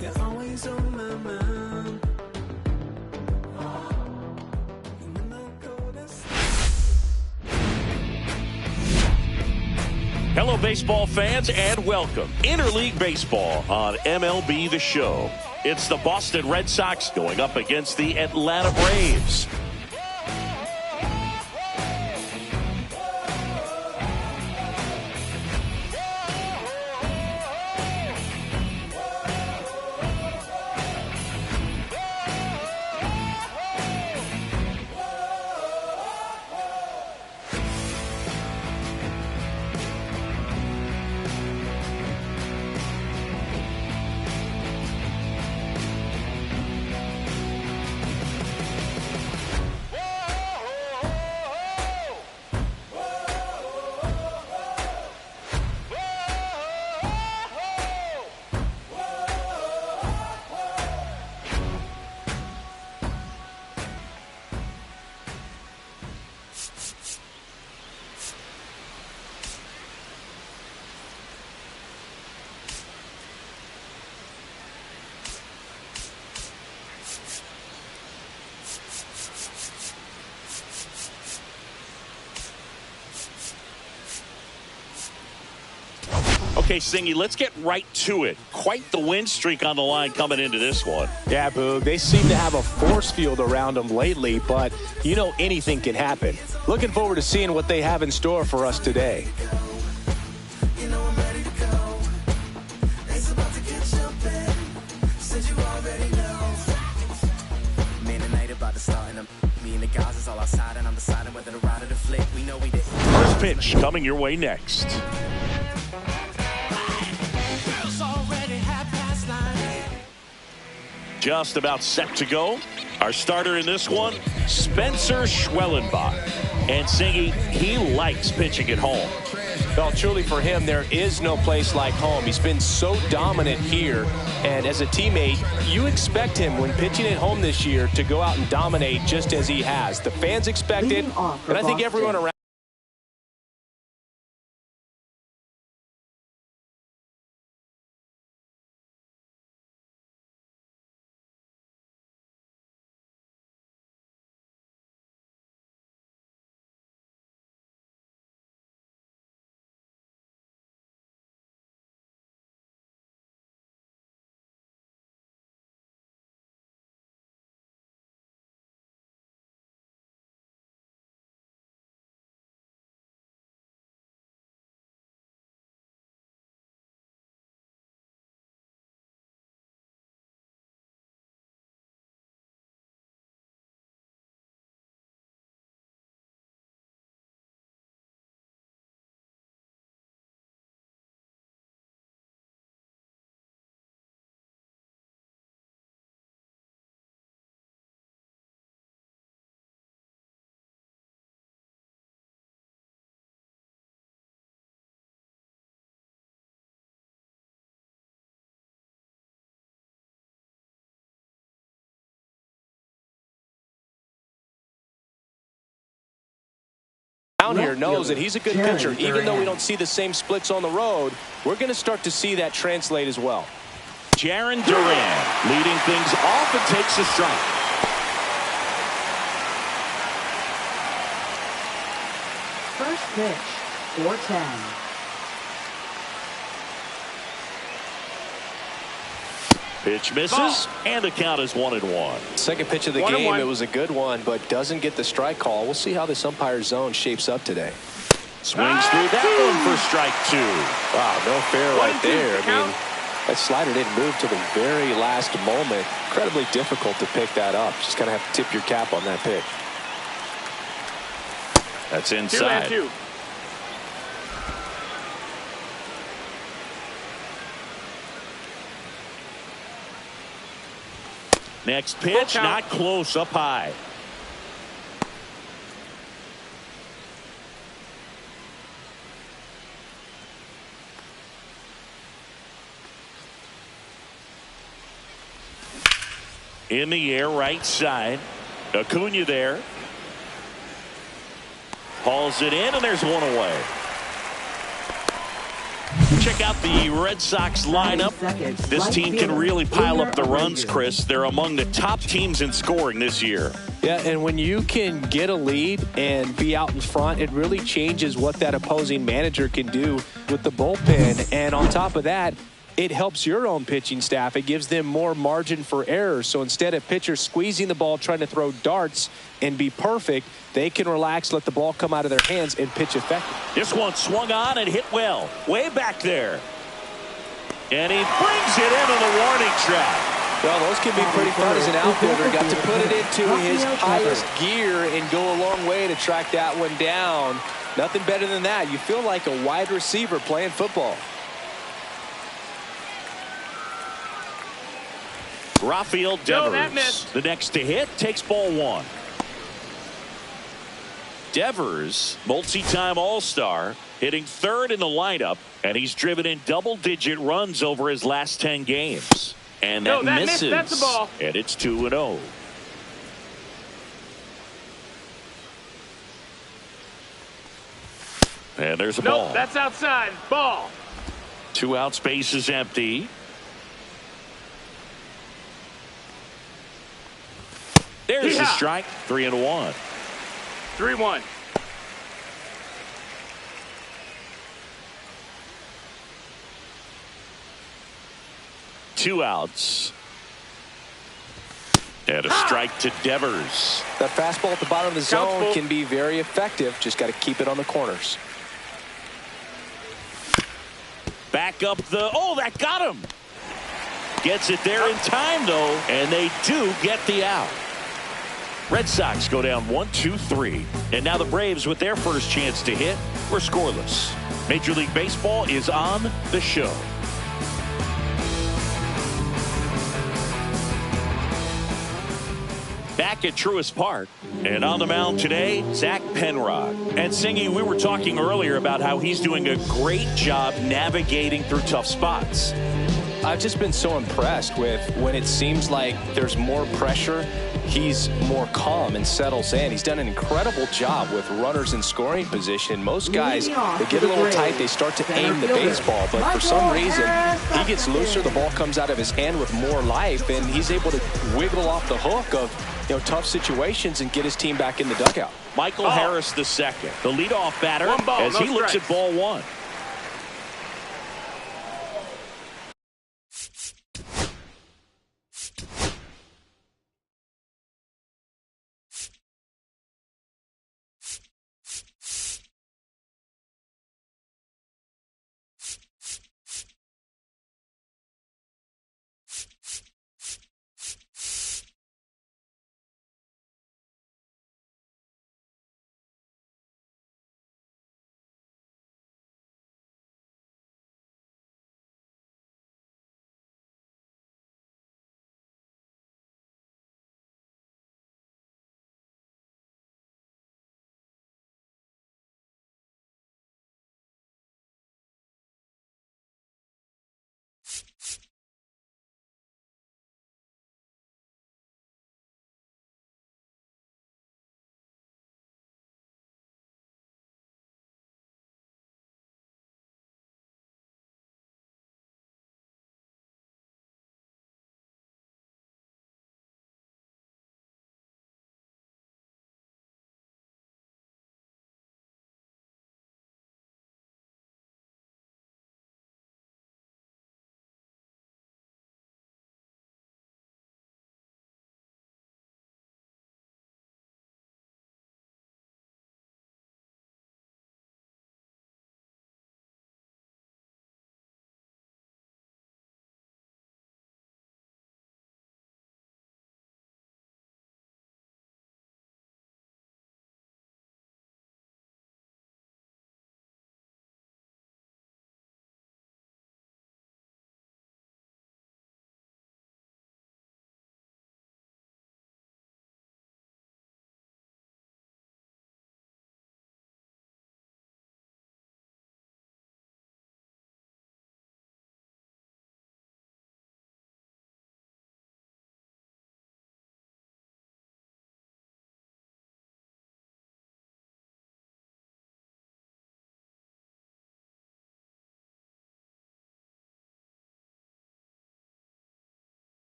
You're always on my mind. Hello, baseball fans, and welcome. Interleague Baseball on MLB The Show. It's the Boston Red Sox going up against the Atlanta Braves. Okay, Singy, let's get right to it. Quite the win streak on the line coming into this one. Yeah, Boog, they seem to have a force field around them lately, but you know anything can happen. Looking forward to seeing what they have in store for us today. First pitch coming your way next. Just about set to go. Our starter in this one, Spencer Schwellenbach. And Singy, he likes pitching at home. Well, truly for him, there is no place like home. He's been so dominant here. And as a teammate, you expect him when pitching at home this year to go out and dominate just as he has. The fans expect it, and I think everyone around. Down here knows that he's a good pitcher. Even though we don't see the same splits on the road, we're going to start to see that translate as well. Jarren Duran leading things off and takes a strike. First pitch, 4-10. Pitch misses, and the count is 1-1. Second pitch of the game, it was a good one, but doesn't get the strike call. We'll see how this umpire zone shapes up today. Swings through that one for strike 2. Wow, no fair right there. I mean, that slider didn't move till the very last moment. Incredibly difficult to pick that up. Just kind of have to tip your cap on that pitch. That's inside. 2-2. Next pitch, not close, up high. In the air, right side. Acuna there. Hauls it in, and there's one away. check out the Red Sox lineup. This team can really pile up the runs, Chris. They're among the top teams in scoring this year. Yeah, and when you can get a lead and be out in front, it really changes what that opposing manager can do with the bullpen. And on top of that, it helps your own pitching staff. It gives them more margin for error. So instead of pitchers squeezing the ball, trying to throw darts and be perfect, they can relax, let the ball come out of their hands, and pitch effective. This one swung on and hit well. Way back there. And he brings it into the warning track. Well, those can be pretty fun as an outfielder. Got to put it into his highest gear and go a long way to track that one down. Nothing better than that. You feel like a wide receiver playing football. Rafael Devers, the next to hit, takes ball one. Devers, multi-time All-Star, hitting third in the lineup, and he's driven in double-digit runs over his last 10 games. And that misses. That's the ball. And it's 2-0. And there's a ball. That's outside. Ball. 2 outs, base is empty. There's the strike. 3-1. 3-1. Two outs. And a strike to Devers. That fastball at the bottom of the zone can be very effective. Just got to keep it on the corners. Back up the... Oh, that got him. Gets it there in time, though, and they do get the out. Red Sox go down 1-2-3. And now the Braves, with their first chance to hit, were scoreless. Major League Baseball is on the show. Back at Truist Park, and on the mound today, Zach Penrod. And Singy, we were talking earlier about how he's doing a great job navigating through tough spots. I've just been so impressed with when it seems like there's more pressure, he's more calm and settles in. He's done an incredible job with runners in scoring position. Most guys, they get a little tight, they start to aim the baseball, but for some reason, he gets looser, the ball comes out of his hand with more life, and he's able to wiggle off the hook of tough situations and get his team back in the dugout. Michael Harris II, the leadoff batter, as he looks at ball one.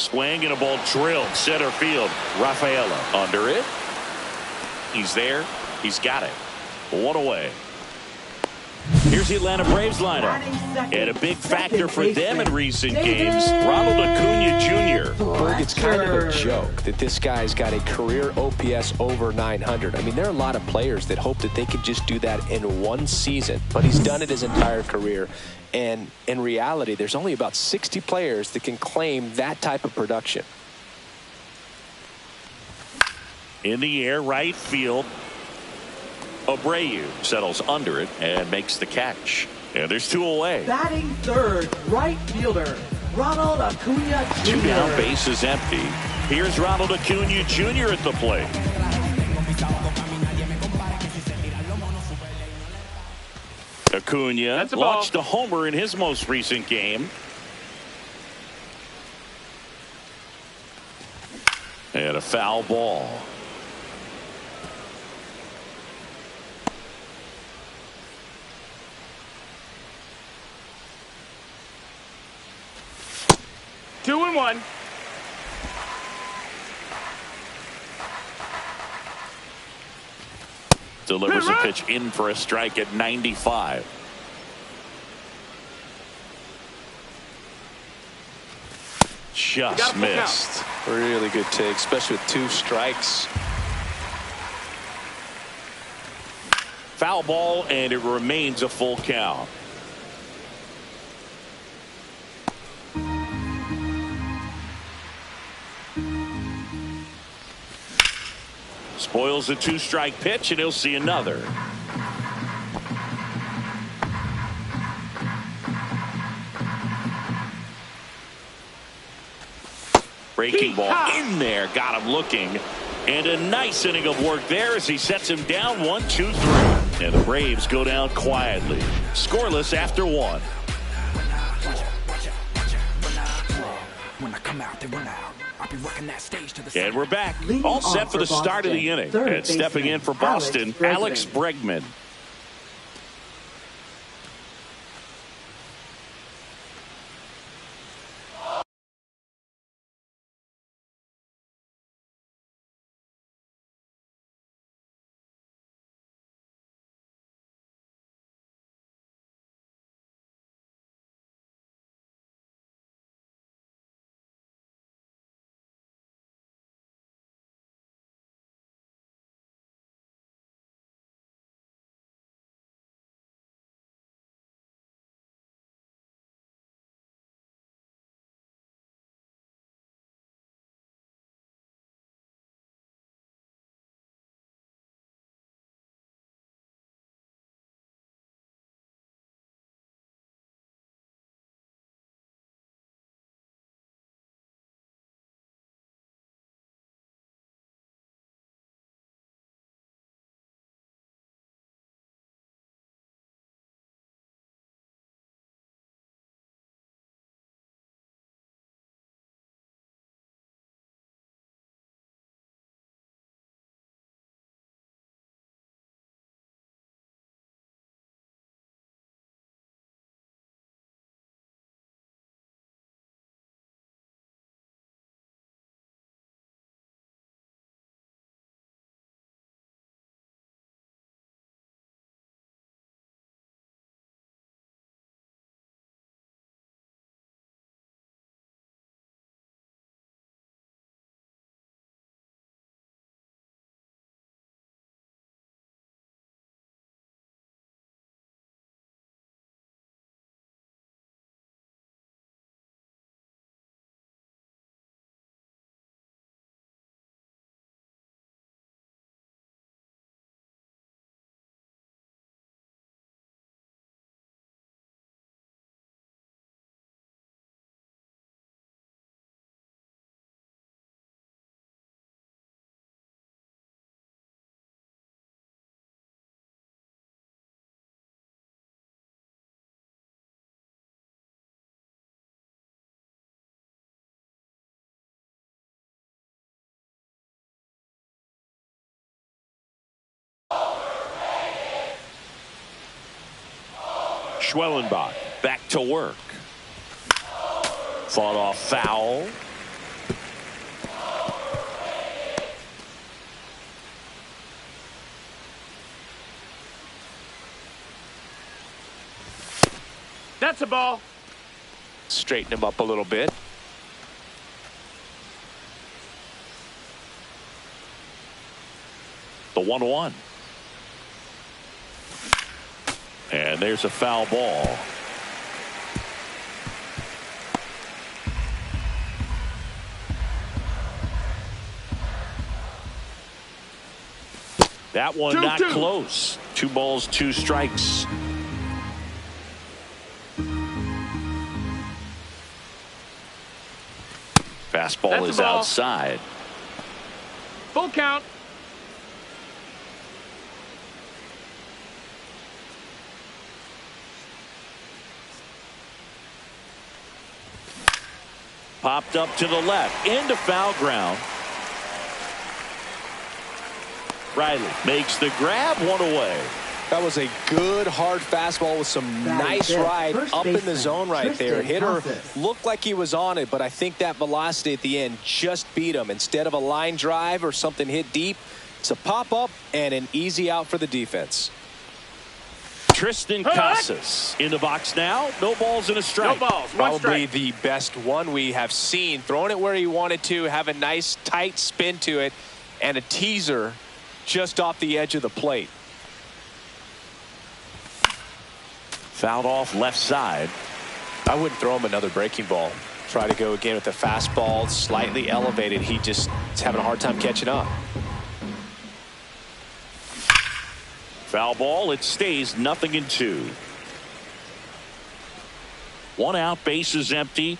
swing and a ball drilled center field. Rafaela under it. He's there. He's got it. One away. Here's the Atlanta Braves lineup. And a big factor for them in recent games, Ronald Acuna Jr. Berg, it's kind of a joke that this guy's got a career OPS over 900. I mean, there are a lot of players that hope that they could just do that in one season, but he's done it his entire career. And in reality, there's only about 60 players that can claim that type of production. In the air, right field. Abreu settles under it and makes the catch. And there's two away. Batting third, right fielder, Ronald Acuna Jr. Two down, base is empty. Here's Ronald Acuna Jr. at the plate. Acuna launched a homer in his most recent game. And a foul ball. Two and one. Delivers a pitch in for a strike at 95. Just missed. Really good take, especially with two strikes. Foul ball, and it remains a full count. Spoils a two-strike pitch, and he'll see another. Breaking ball in there, got him looking. And a nice inning of work there as he sets him down 1-2-3. And the Braves go down quietly. Scoreless after one. And we're back. All set for the start of the inning. And stepping in for Boston, Alex Bregman. Schwellenbach back to work. Fought off foul. That's a ball. Straighten him up a little bit. The 1-1. And there's a foul ball. That one not close. 2 balls, 2 strikes. Fastball is outside. Full count. Popped up to the left, into foul ground. Riley makes the grab, 1 away. That was a good hard fastball with some nice ride up in the zone right there. Hitter looked like he was on it, but I think that velocity at the end just beat him. Instead of a line drive or something hit deep, it's a pop up and an easy out for the defense. Tristan Casas in the box now. No balls and a strike. No balls. Probably the best one we have seen. Throwing it where he wanted to, have a nice tight spin to it, and a teaser just off the edge of the plate. Fouled off left side. I wouldn't throw him another breaking ball. Try to go again with the fastball slightly elevated. He just is having a hard time catching up. Foul ball. It stays 0-2. 1 out. Bases empty.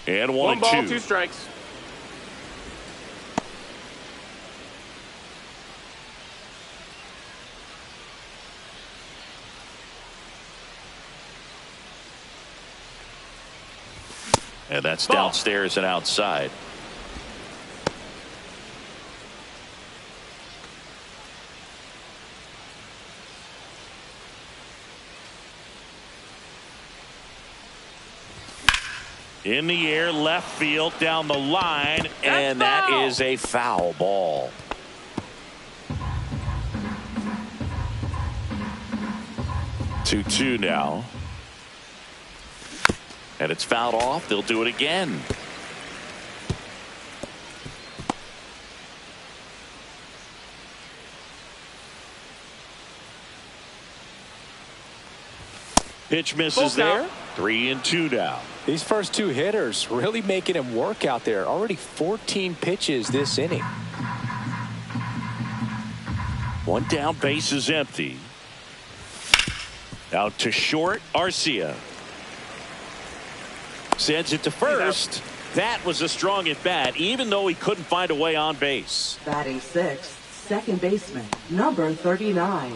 And 1 ball, 2. 2 strikes. And that's downstairs and outside. In the air, left field, down the line, and that is a foul ball. Two now. And it's fouled off. They'll do it again. Pitch misses there. 3-2 now. These first 2 hitters really making him work out there. Already 14 pitches this inning. 1 down, base is empty. Out to short, Arcia. Sends it to first. That was a strong at bat, even though he couldn't find a way on base. Batting 6th, second baseman, number 39.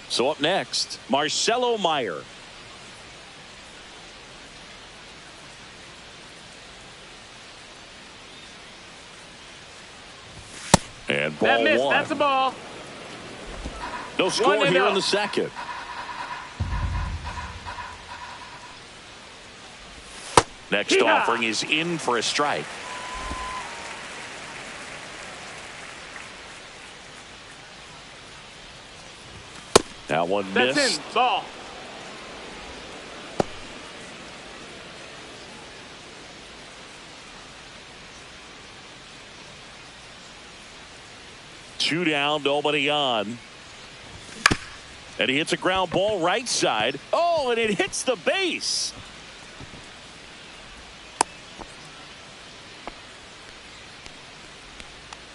So up next, Marcelo Meyer. And ball That missed. 1. That's a ball. No score here in the second. Next offering is in for a strike. That one missed. That's in. Ball. Two down, nobody on. And he hits a ground ball right side. Oh, and it hits the base.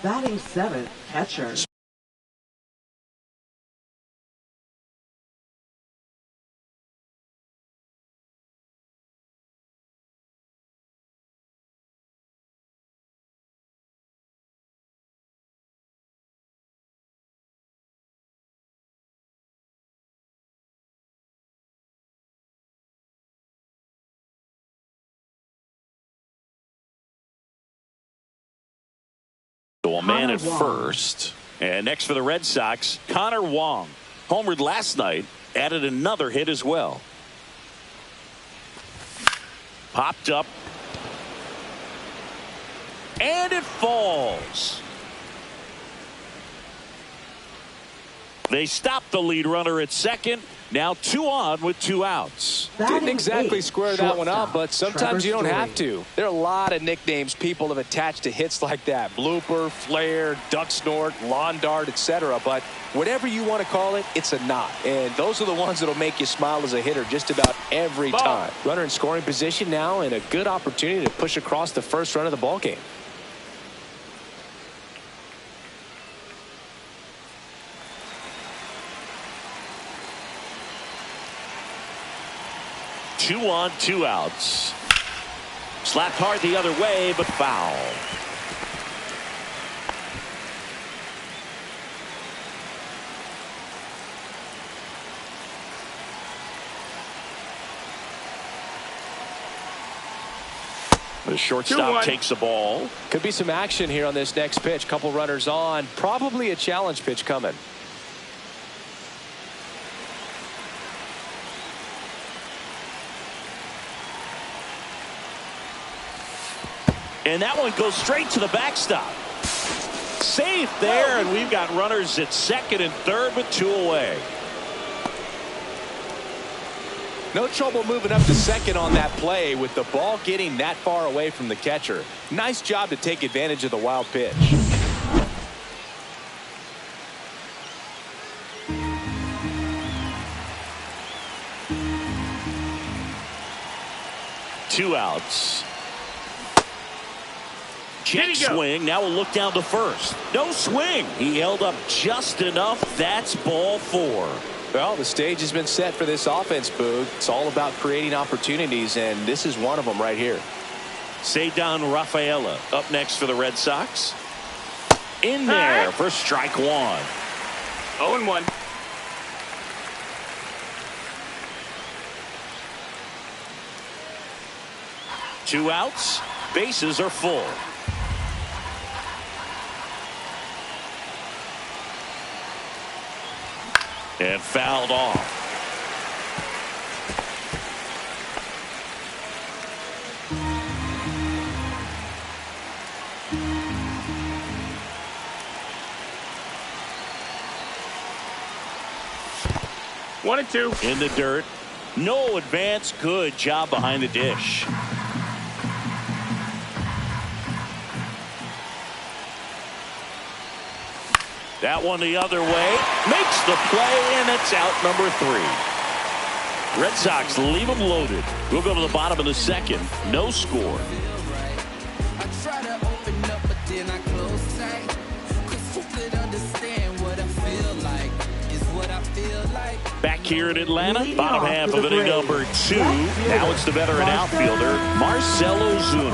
Batting 7th, catcher. So a man at first. And next for the Red Sox, Connor Wong. Homered last night, added another hit as well. Popped up. And it falls. They stopped the lead runner at second. Now 2 on with 2 outs. Didn't exactly square that one up, but sometimes you don't have to. There are a lot of nicknames people have attached to hits like that. Blooper, flare, duck snort, lawn dart, etc. But whatever you want to call it, it's a knock. And those are the ones that will make you smile as a hitter just about every time. Runner in scoring position now, and a good opportunity to push across the first run of the ball game. Two on, 2 outs. Slapped hard the other way, but foul. The shortstop takes the ball. Could be some action here on this next pitch. Couple runners on. Probably a challenge pitch coming. And that one goes straight to the backstop. Safe there, and we've got runners at second and third with 2 away. No trouble moving up to second on that play with the ball getting that far away from the catcher. Nice job to take advantage of the wild pitch. Two outs. Check swing. Now we'll look down to first. No swing. He held up just enough. That's ball 4. Well, the stage has been set for this offense, Boog. It's all about creating opportunities, and this is one of them right here. Cedar Rafaela up next for the Red Sox. In there for strike 1. 0-1. Two outs. Bases are full. And fouled off. One and 2. In the dirt. No advance. Good job behind the dish. That one the other way. Makes the play, and it's out number 3. Red Sox leave them loaded. We'll go to the bottom of the second. No score. Back here in Atlanta, bottom half of inning number 2. Now it's the veteran outfielder, Marcell Ozuna.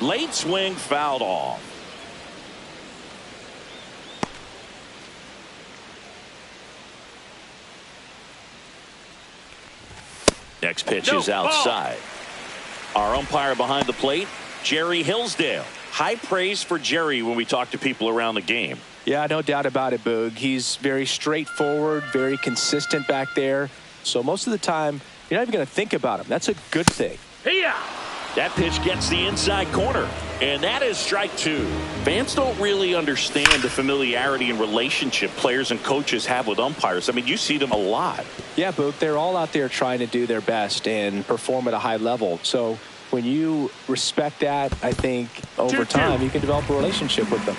Late swing fouled off. Next pitch is outside. Our umpire behind the plate, Jerry Hillsdale. High praise for Jerry when we talk to people around the game. Yeah, no doubt about it, Boog. He's very straightforward, very consistent back there. So most of the time, you're not even going to think about him. That's a good thing. Yeah. That pitch gets the inside corner, and that is strike 2. Fans don't really understand the familiarity and relationship players and coaches have with umpires. I mean, you see them a lot. Yeah, Boog, they're all out there trying to do their best and perform at a high level. So when you respect that, I think over time you can develop a relationship with them.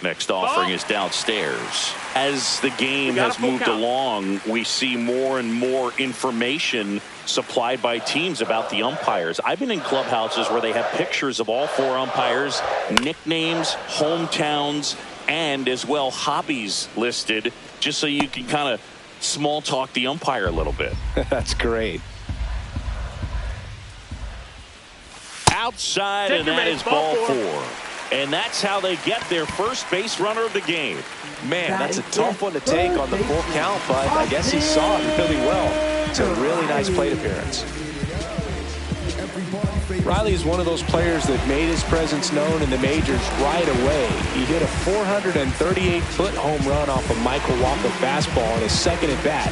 Next offering is downstairs. As the game has moved along, we see more and more information supplied by teams about the umpires. I've been in clubhouses where they have pictures of all 4 umpires, nicknames, hometowns, and as well hobbies listed, just so you can kind of small talk the umpire a little bit. That's great. outside, Take and your that minutes, is ball ball 4. And that's how they get their first base runner of the game. Man, that's a tough one to take on the full count, but I guess he saw it really well. It's a really nice plate appearance. Riley is one of those players that made his presence known in the majors right away. He hit a 438-foot home run off a Michael Walker fastball on his second at bat,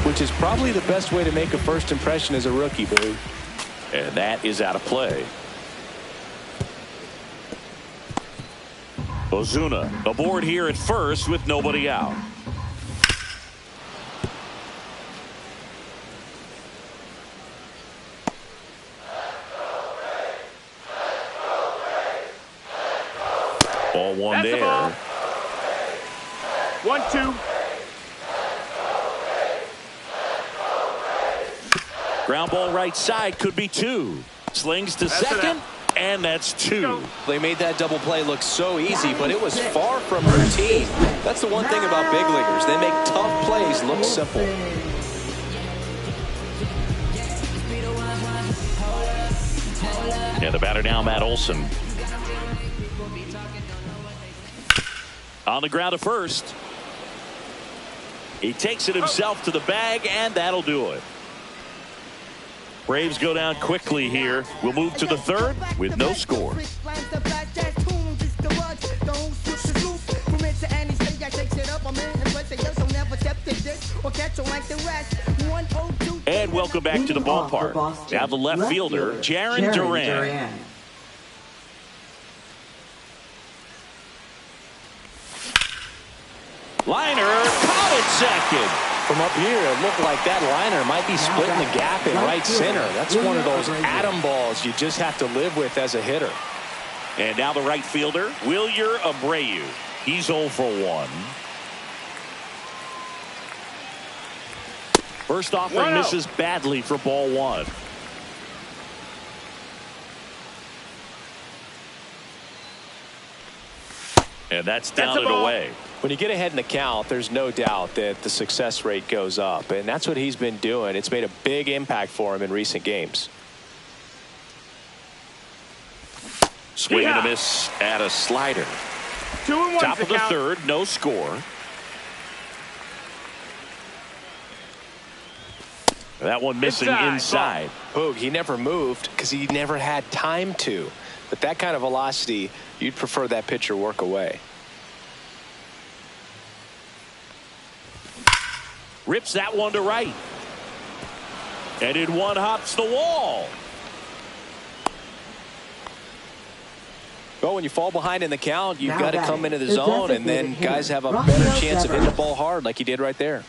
which is probably the best way to make a first impression as a rookie, Boo. And that is out of play. Ozuna aboard here at first with nobody out. Ball 1 That's there. the ball. 1-2. Ground ball right side, could be 2. Slings to That's second, and that's 2. They made that double play look so easy, but it was far from routine. That's the one thing about big leaguers. They make tough plays look simple. And the batter now, Matt Olson. On the ground to first. He takes it himself to the bag, and that'll do it. Braves go down quickly here. We'll move to the third with no score. And welcome back to the ballpark. Now the left fielder, Jarren Duran. Liner caught it second. From up here, it looked like that liner might be splitting the gap in right center. That's one of those atom balls you just have to live with as a hitter. And now the right fielder, Wilyer Abreu. He's 0 for 1. First offering misses badly for ball 1. And that's down and away. When you get ahead in the count, there's no doubt that the success rate goes up, and that's what he's been doing. It's made a big impact for him in recent games. Swing and a miss at a slider. 2-1. Top of the third, no score. That one missing inside. Boog, he never moved because he never had time to. But that kind of velocity, you'd prefer that pitcher work away. Rips that one to right. And in one hops the wall. Well, when you fall behind in the count, you've got to come into the zone, and then guys have a better chance of hitting the ball hard like he did right there.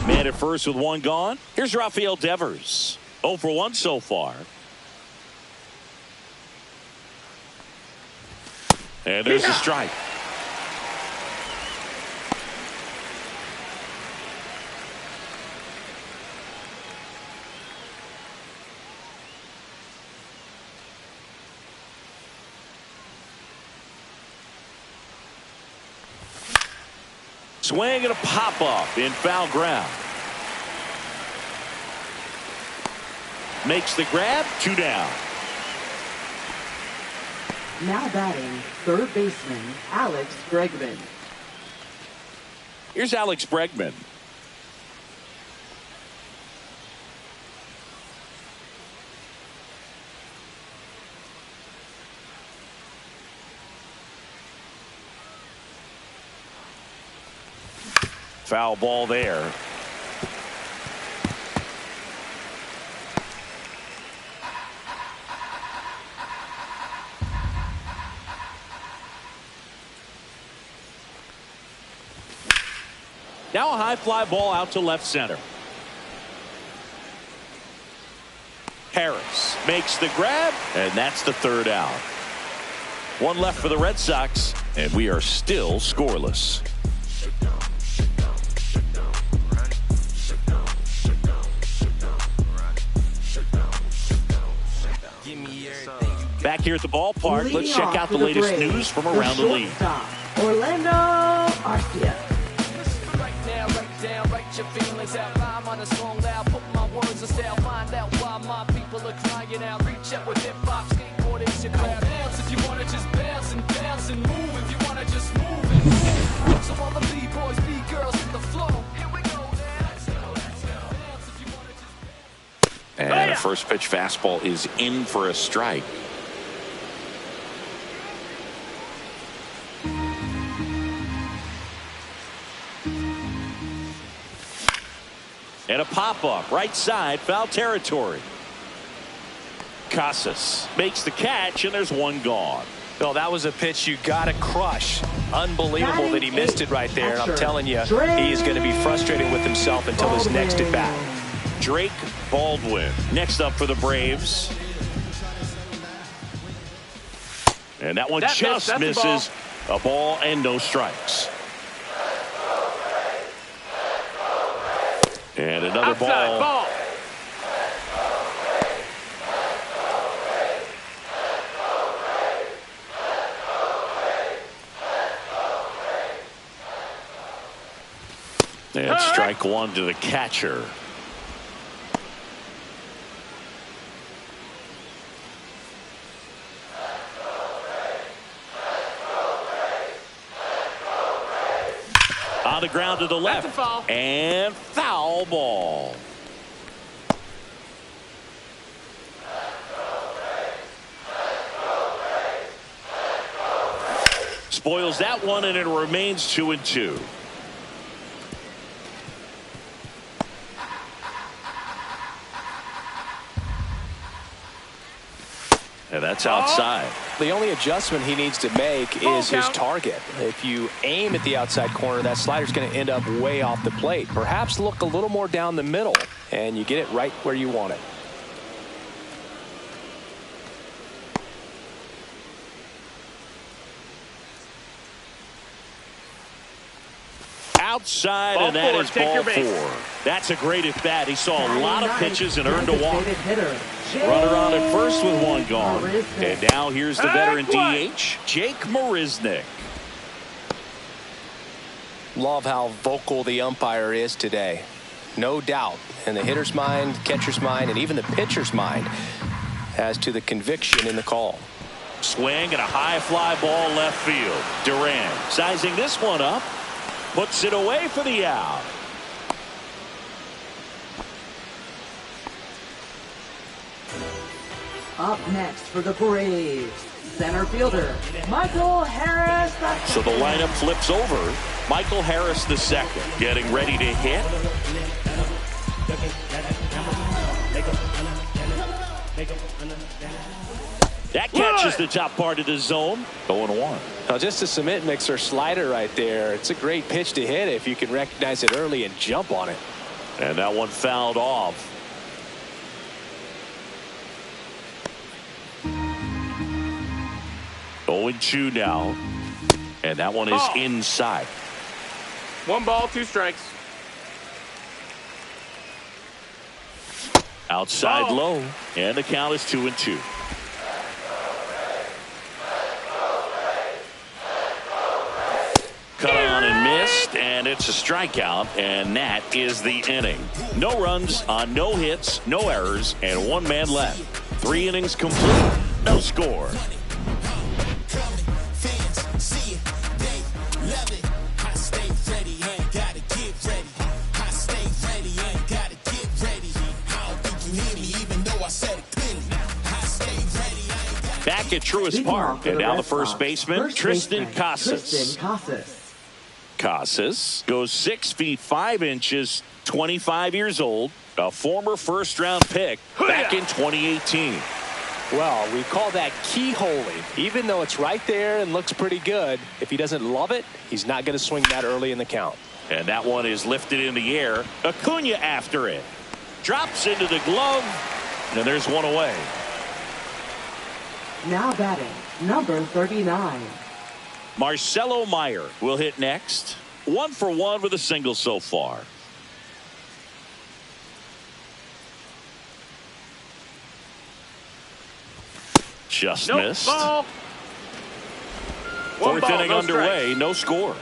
Man at first with one gone. Here's Rafael Devers. 0 for 1 so far. And there's a strike. Swing and a pop-up in foul ground. Makes the grab, 2 down. Now batting, third baseman, Alex Bregman. Here's Alex Bregman. Foul ball there. Now a high fly ball out to left center. Harris makes the grab, and that's the third out. One left for the Red Sox, and we are still scoreless. Back Here at the ballpark, let's Leading check off out the for latest Braves, news from around the league. shortstop, Orlando Arcia. Right now, write down, write your feelings out. Rhyme on a song loud, put my words in style. Find out why my people are crying out. Reach out with hip-hop, skateboard is your crowd. Bounce if you wanna just bounce and move if you wanna just move it. So all the B-boys, B-girls hit the floor. Here we go now. Let's go. Bounce if you wanna just bounce. And the first pitch fastball is in for a strike. And a pop-up, right side, foul territory. Casas makes the catch, and there's one gone. Well, that was a pitch you got to crush. Unbelievable that he missed it right there. And I'm telling you, he is going to be frustrated with himself until his next at bat. Drake Baldwin next up for the Braves. And that one just misses. A ball and no strikes. And another Outside ball. And strike one to the catcher. On the ground to the left. That's a foul. And foul ball. Spoils that one, and it remains 2-2. And that's outside. The only adjustment he needs to make is his target. If you aim at the outside corner, that slider's going to end up way off the plate. Perhaps look a little more down the middle, and you get it right where you want it. Outside, and that is ball 4. That's a great at bat. He saw a lot of pitches and earned a walk. Runner on at first with one gone. And now here's the veteran DH, Jake Marisnick. Love how vocal the umpire is today. No doubt in the hitter's mind, catcher's mind, and even the pitcher's mind as to the conviction in the call. Swing and a high fly ball left field. Duran sizing this one up. Puts it away for the out. Up next for the Braves, center fielder, Michael Harris. So the lineup flips over. Michael Harris the second, getting ready to hit. That catches the top part of the zone. 0-1. Now just a cement mixer slider right there. It's a great pitch to hit if you can recognize it early and jump on it. And that one fouled off. Going 2 now. And that one is inside. 1 ball, 2 strikes. Outside low. And the count is 2-2. Cut on and missed, and it's a strikeout, and that is the inning. No runs on no hits, no errors, and 1 man left. 3 innings complete, no score. Back at Truist Park, and now the first baseman, Tristan Casas. Casas goes 6 feet 5 inches, 25 years old, a former first-round pick back in 2018. Well, we call that keyholing. Even though it's right there and looks pretty good, if he doesn't love it, he's not going to swing that early in the count. And that one is lifted in the air. Acuna after it. Drops into the glove, and there's one away. Now batting, number 39. Marcelo Meyer will hit next. 1 for 1 with a single so far. Just Nope, missed. ball. One Fourth ball, inning no underway, strikes. no score.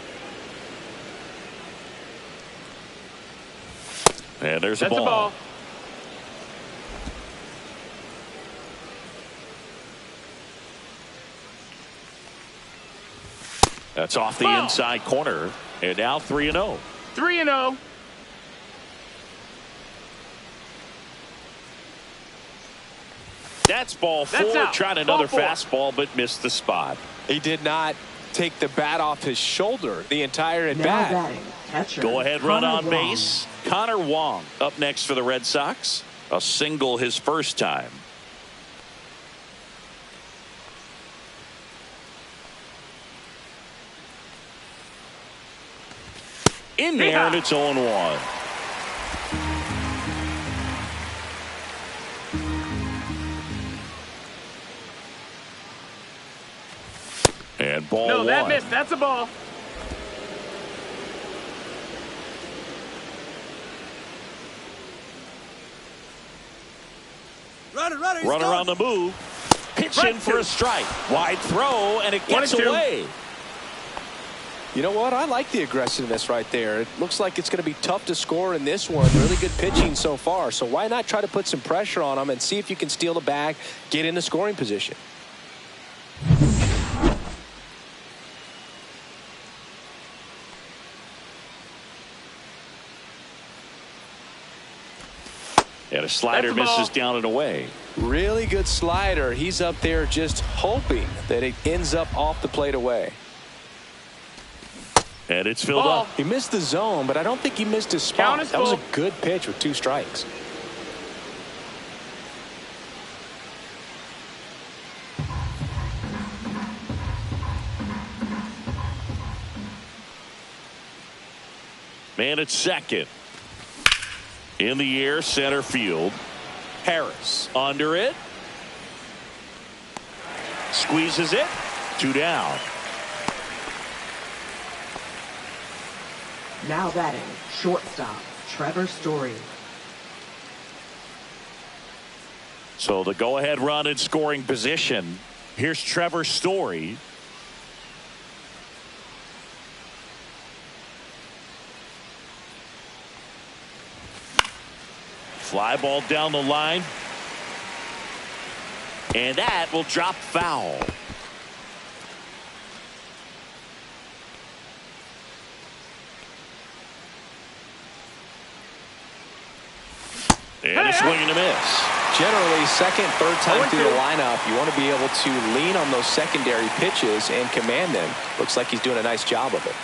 And there's That's a ball. a ball. That's off the Ball. inside corner. And now 3-0. 3-0. That's ball That's four. out. Tried Ball another four. fastball, but missed the spot. He did not take the bat off his shoulder the entire at Now bat. batting, catcher. Go ahead run Connor on Wong. base. Connor Wong up next for the Red Sox. A single his first time. In there, and it's 0-1. And ball No, one. that missed. That's a ball. Runner on the move. Pitch in for a strike. Wide throw, and it gets 1-2. away. You know what? I like the aggressiveness right there. It looks like it's going to be tough to score in this one. Really good pitching so far. So why not try to put some pressure on him and see if you can steal the bag, get in the scoring position. And a slider That's a ball. misses down and away. Really good slider. He's up there just hoping that it ends up off the plate away. And it's filled Ball. up. He missed the zone, but I don't think he missed his spot. Count is That was a full. good pitch with 2 strikes. Man at second. In the air, center field. Harris under it. Squeezes it. 2 down. Now batting, shortstop, Trevor Story. So the go-ahead run in scoring position. Here's Trevor Story. Fly ball down the line. And that will drop foul. And a swing and a miss. Generally, second, third time 0-2. through the lineup, you want to be able to lean on those secondary pitches and command them. Looks like he's doing a nice job of it.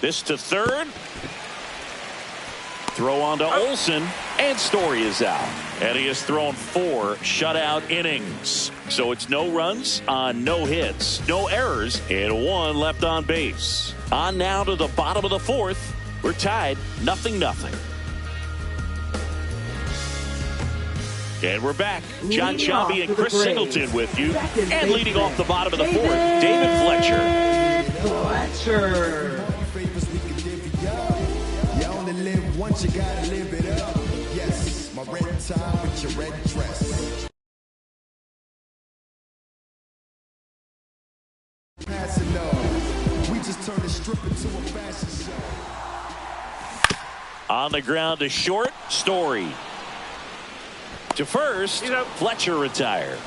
This to third. Throw on to Olsen, and Story is out. And he has thrown 4 shutout innings. So it's no runs on no hits, no errors, and 1 left on base. On now to the bottom of the 4th. We're tied 0-0. And we're back. John Leading off Shelby and for the Chris Braves. Singleton with you. Second And leading baseman, off the bottom of the 4th, David Fletcher. Fletcher. Favors we can divvy up. You only live once, you gotta live it up. Yes, my red tie with your red dress. Passing up. We just turned the strip into a fashion show. On the ground to short, Story. To first, He's out. Fletcher retired.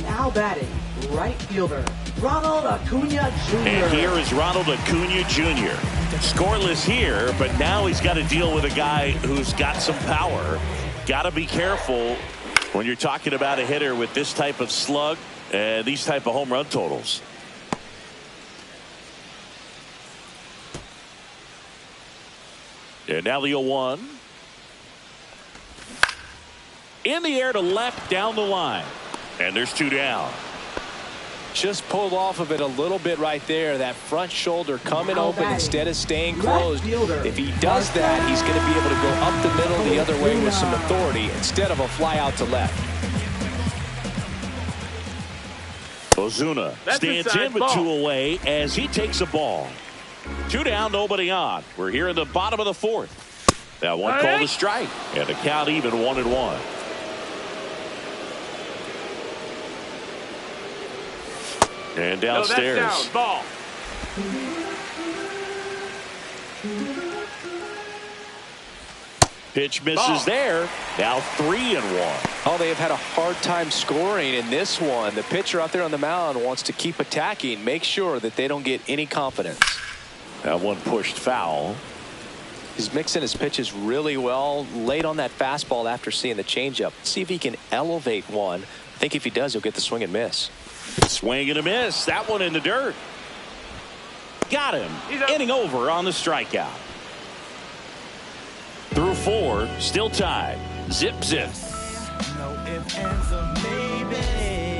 Now batting, right fielder, Ronald Acuna Jr. And here is Ronald Acuna Jr. Scoreless here, but now he's got to deal with a guy who's got some power. Got to be careful when you're talking about a hitter with this type of slug and these type of home run totals. And now the 0-1. In the air to left down the line. And there's 2 down. Just pulled off of it a little bit right there. That front shoulder coming Now open batting, instead of staying left closed. fielder, If he does that, he's going to be able to go up the middle the other way with some Acuna. authority instead of a fly out to left. Ozuna That's stands inside in with ball. 2 away as he takes a ball. 2 down, nobody on. We're here in the bottom of the 4th. That one called a strike, and the count even 1-1. And downstairs. No, that's down. Ball. Pitch misses there. Now 3-1. Oh, they have had a hard time scoring in this one. The pitcher out there on the mound wants to keep attacking, make sure that they don't get any confidence. That one pushed foul. He's mixing his pitches really well, late on that fastball after seeing the changeup. See if he can elevate one. I think if he does, he'll get the swing and miss. Swing and a miss. That one in the dirt. Got him. Inning over on the strikeout. Through 4, still tied. Zip, zip. No ifs, ands, or maybe.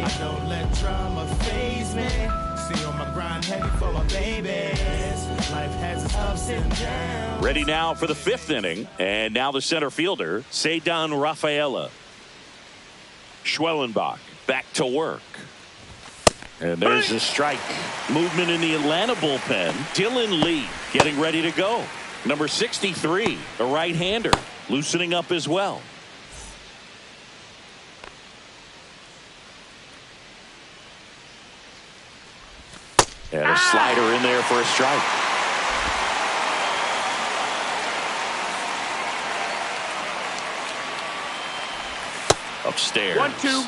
I don't let drama faze me. See on my grind heavy for my babies. Life has its ups and downs. Ready now for the 5th inning. And now the center fielder, Ceddanne Rafaela. Schwellenbach back to work. And there's a strike. Movement in the Atlanta bullpen. Dylan Lee getting ready to go. Number 63, a right-hander, loosening up as well. And a slider in there for a strike. Upstairs. 1-2.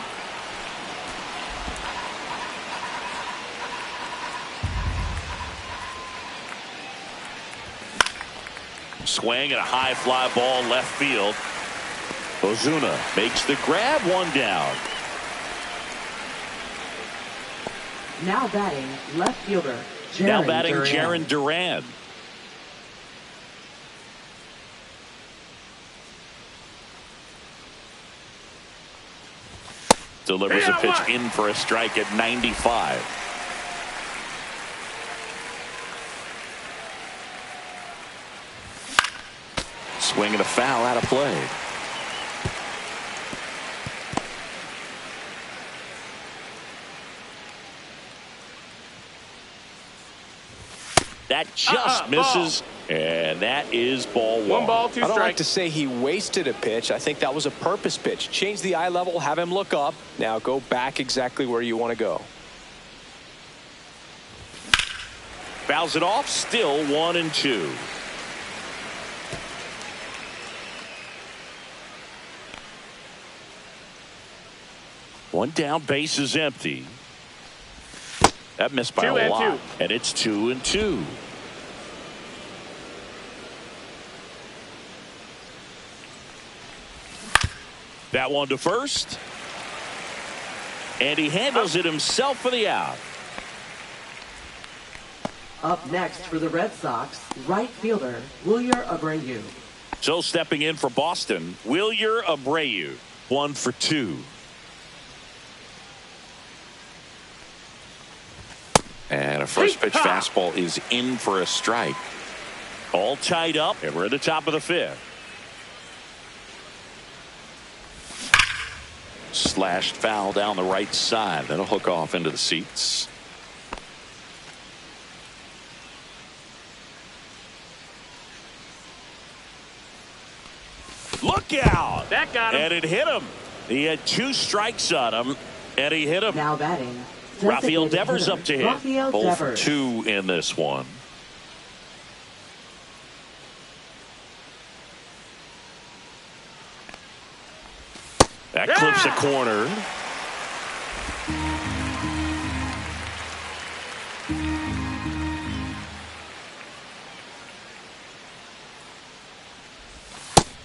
Swing and a high fly ball left field. Ozuna makes the grab, 1 down. Now batting left fielder Now batting Jaron Jarren Duran. Delivers a pitch in for a strike at 95. Swing and a foul out of play. That just misses, and that is ball 1. 1 ball, 2 strikes. I don't like to say he wasted a pitch. I think that was a purpose pitch. Change the eye level, have him look up. Now go back exactly where you want to go. Fouls it off, still 1-2. One down, base is empty. That missed by a lot. And it's 2-2. That one to first. And he handles it himself for the out. Up next for the Red Sox, right fielder Wilyer Abreu. So stepping in for Boston, Wilyer Abreu, 1 for 2. And a first pitch fastball is in for a strike. All tied up, and we're at the top of the 5th. Slashed foul down the right side. That'll hook off into the seats. Look out! That got him. And it hit him. He had 2 strikes on him, and he hit him. Now batting Rafael Devers up to hit. Rafael Both Devers. 2 in this one. That clips a corner.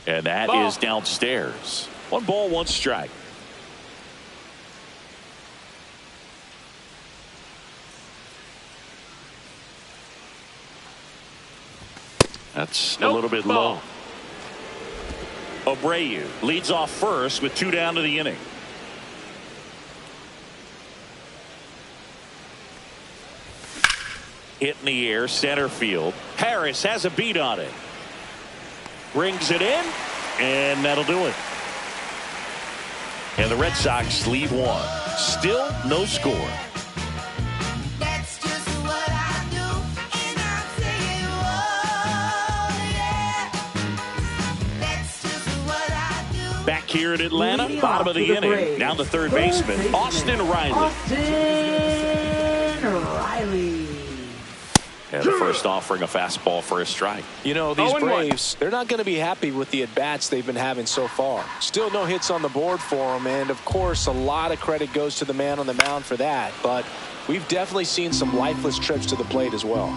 And that is downstairs. 1 ball, 1 strike. That's a little bit low. Abreu leads off first with 2 down to the inning. Hit in the air, center field. Harris has a beat on it. Brings it in, and that'll do it. And the Red Sox lead 1. Still no score. Back here in Atlanta, Leading bottom off of the to the inning. Braves, Now the third baseman, Austin Riley. Austin Riley. And the first offering a fastball for a strike. You know, these 0-1. Braves, they're not going to be happy with the at-bats they've been having so far. Still no hits on the board for them, and of course, a lot of credit goes to the man on the mound for that. But we've definitely seen some lifeless trips to the plate as well.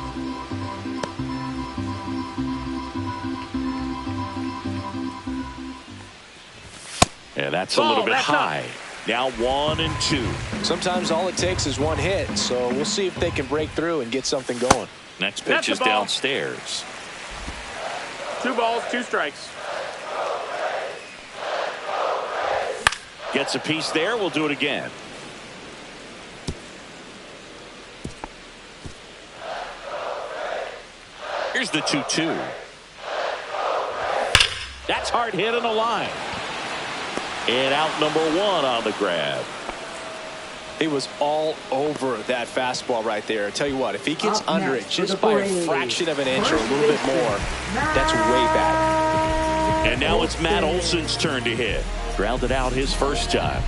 Yeah, that's a little bit high. Now 1-2. Sometimes all it takes is one hit, so we'll see if they can break through and get something going. Next That's pitch is the ball. downstairs. 2 balls, 2 strikes. Gets a piece there. We'll do it again. Here's the 2-2. That's hard hit in the line. And out number 1 on the grab. He was all over that fastball right there. I tell you what, if he gets Up under next it for just the by a Braves, fraction of an inch or a first little bit baseman, more, that's way back. And now it's Matt Olson's turn to hit. Grounded out his first time.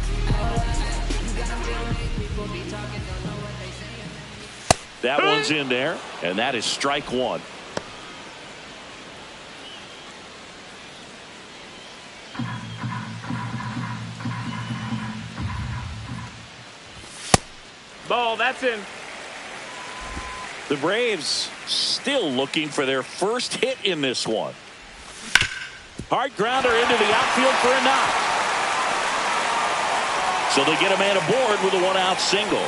That one's in there, and that is strike 1. Ball, that's in. The Braves still looking for their first hit in this one. Hard grounder into the outfield for a knock. So they get a man aboard with a 1-out single.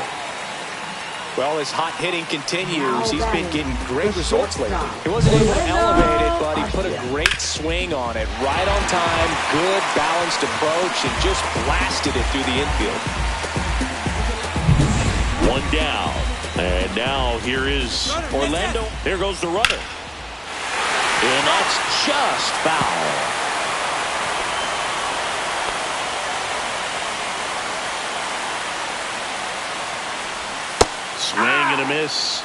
Well, his hot hitting continues. He's been getting great results lately. He wasn't able to elevate it, but he put a great swing on it. Right on time, good balanced approach, and just blasted it through the infield. 1 down. And now here is Orlando. There goes the runner. And that's just foul. Swing and a miss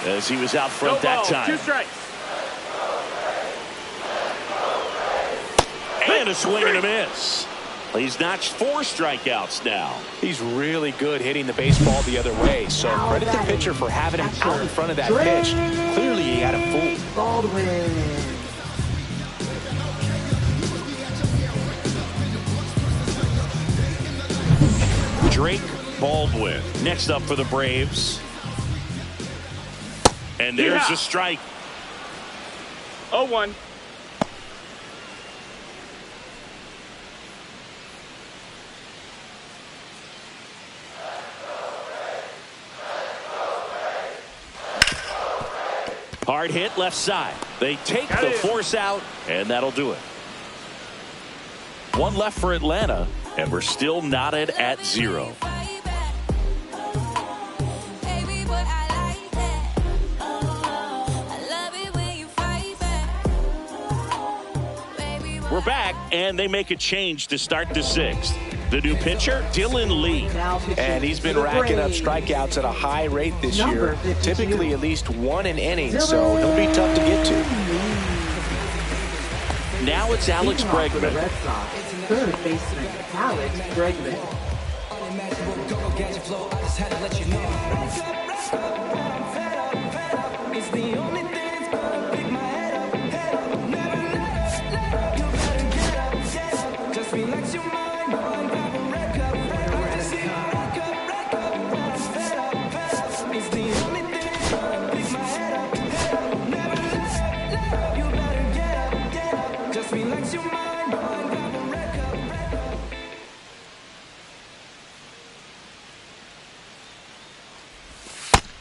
as he was out front that time. 2 strikes. And a swing and a miss. He's notched 4 strikeouts now. He's really good hitting the baseball the other way, so credit the pitcher for having him out in front of that pitch. Clearly he had him fooled. Baldwin. Drake Baldwin next up for the Braves. And there's a strike. 0-1. Hard hit left side. They take the force out, and that'll do it. 1 left for Atlanta, and we're still knotted at 0. We're back, and they make a change to start the 6th. The new pitcher, Dylan Lee. And he's been racking up strikeouts at a high rate this year. Typically at least 1 an inning, so he'll be tough to get to. Now it's Alex Bregman. Red Sox, third baseman, Alex Bregman.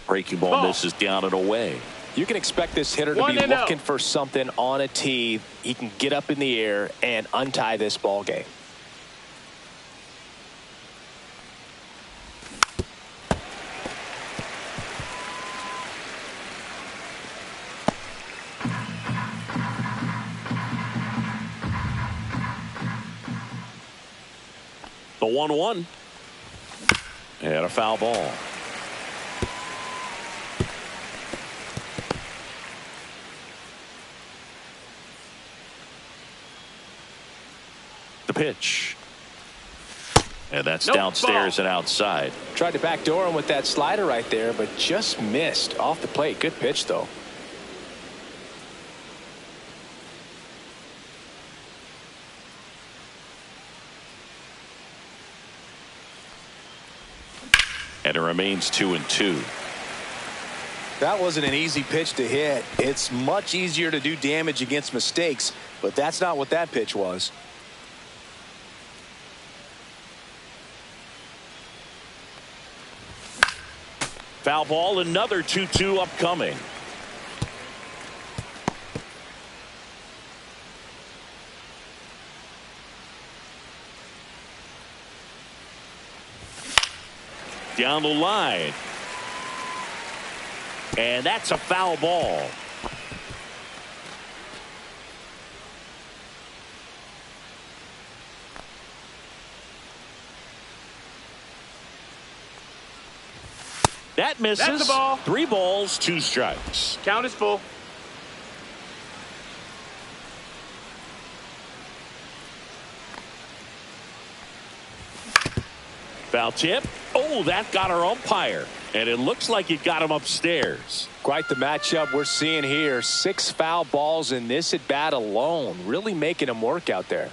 Breaking ball misses down and away. You can expect this hitter to be looking for something on a tee. He can get up in the air and untie this ball game. The 1-1. And a foul ball. The the pitch. And that's downstairs and outside. Tried to backdoor him with that slider right there, but just missed off the plate. Good pitch, though. And it remains 2-2. That wasn't an easy pitch to hit. It's much easier to do damage against mistakes, but that's not what that pitch was. Foul ball, another 2-2 upcoming. Down the line. And that's a foul ball. That misses. That's the ball. 3 balls, 2 strikes. Count is full. Foul tip. Oh, that got our umpire. And it looks like it got him upstairs. Quite the matchup we're seeing here. 6 foul balls in this at bat alone. Really making him work out there.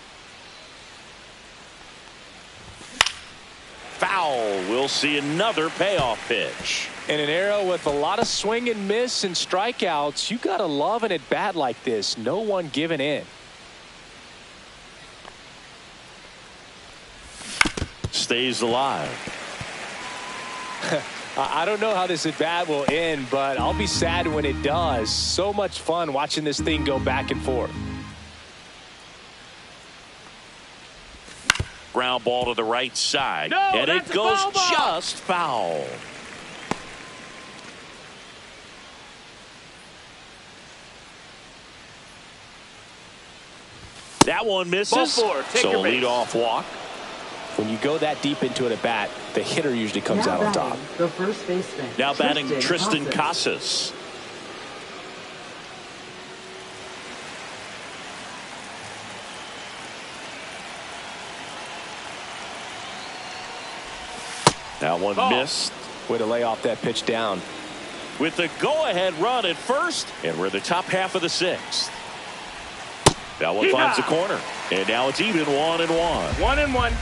Foul. We'll see another payoff pitch. In an era with a lot of swing and miss and strikeouts, you got to love an at bat like this. No one giving in. Stays alive. I don't know how this at bat will end, but I'll be sad when it does. So much fun watching this thing go back and forth. Ground ball to the right side. No, and it that's a goes foul ball. just foul. That one misses. Ball 4. Take so your base. leadoff walk. When you go that deep into an at bat, the hitter usually comes Now out on top. batting, the first baseman. Now batting Tristan Casas. That one missed. Way to lay off that pitch down. With the go-ahead run at first, and we're the top half of the 6th. That one finds the corner, and now it's even 1-1. 1-1.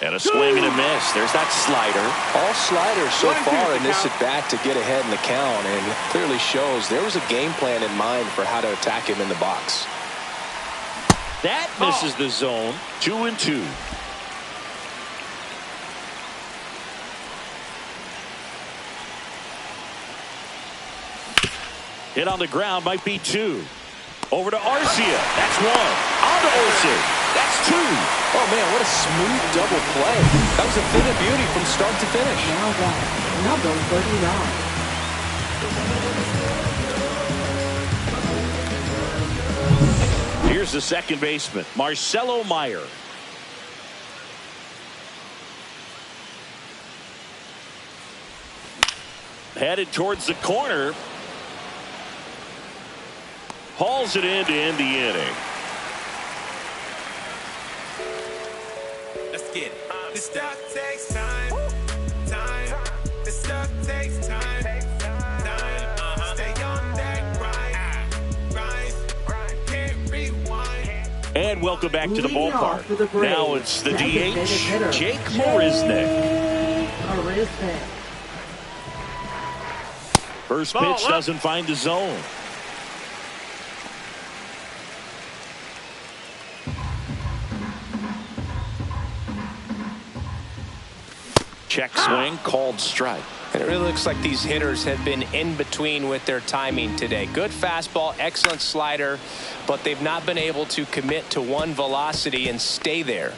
And a swing and a miss. There's that slider. All sliders so 1-2 far the in this count. at bat to get ahead in the count, and it clearly shows there was a game plan in mind for how to attack him in the box. That misses the zone. 2-2. Hit on the ground might be 2. Over to Arcia. That's 1. On to Olsen. That's 2. Oh, man, what a smooth double play. That was a thing of beauty from start to finish. Now batting, number 39. Here's the second baseman, Marcelo Meyer. Headed towards the corner. Hauls it in to end the inning. Let's get it. This stuff takes time. This stuff takes time. Stay on that grind. Can't rewind. And welcome back to the Leading off for the ballpark. Braves, Now it's the designated hitter, DH, Jake Marisnick. Marisnick. First Ball pitch up. doesn't find the zone. Check swing, called strike. And it really looks like these hitters have been in between with their timing today. Good fastball, excellent slider, but they've not been able to commit to one velocity and stay there.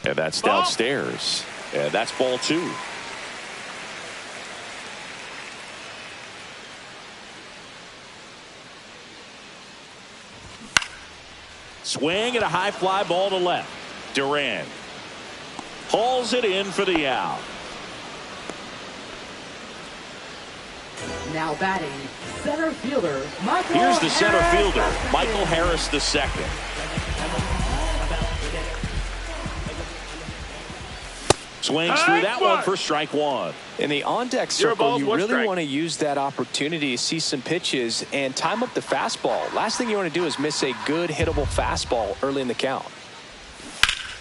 And that's downstairs. And that's ball 2. Swing and a high fly ball to left. Duran. Hauls it in for the out. Now batting, center fielder, Michael Here's the center Harris fielder, II. Michael Harris II. Swings through that one for strike one. In the on-deck circle, you really want to use that opportunity to see some pitches and time up the fastball. Last thing you want to do is miss a good hittable fastball early in the count.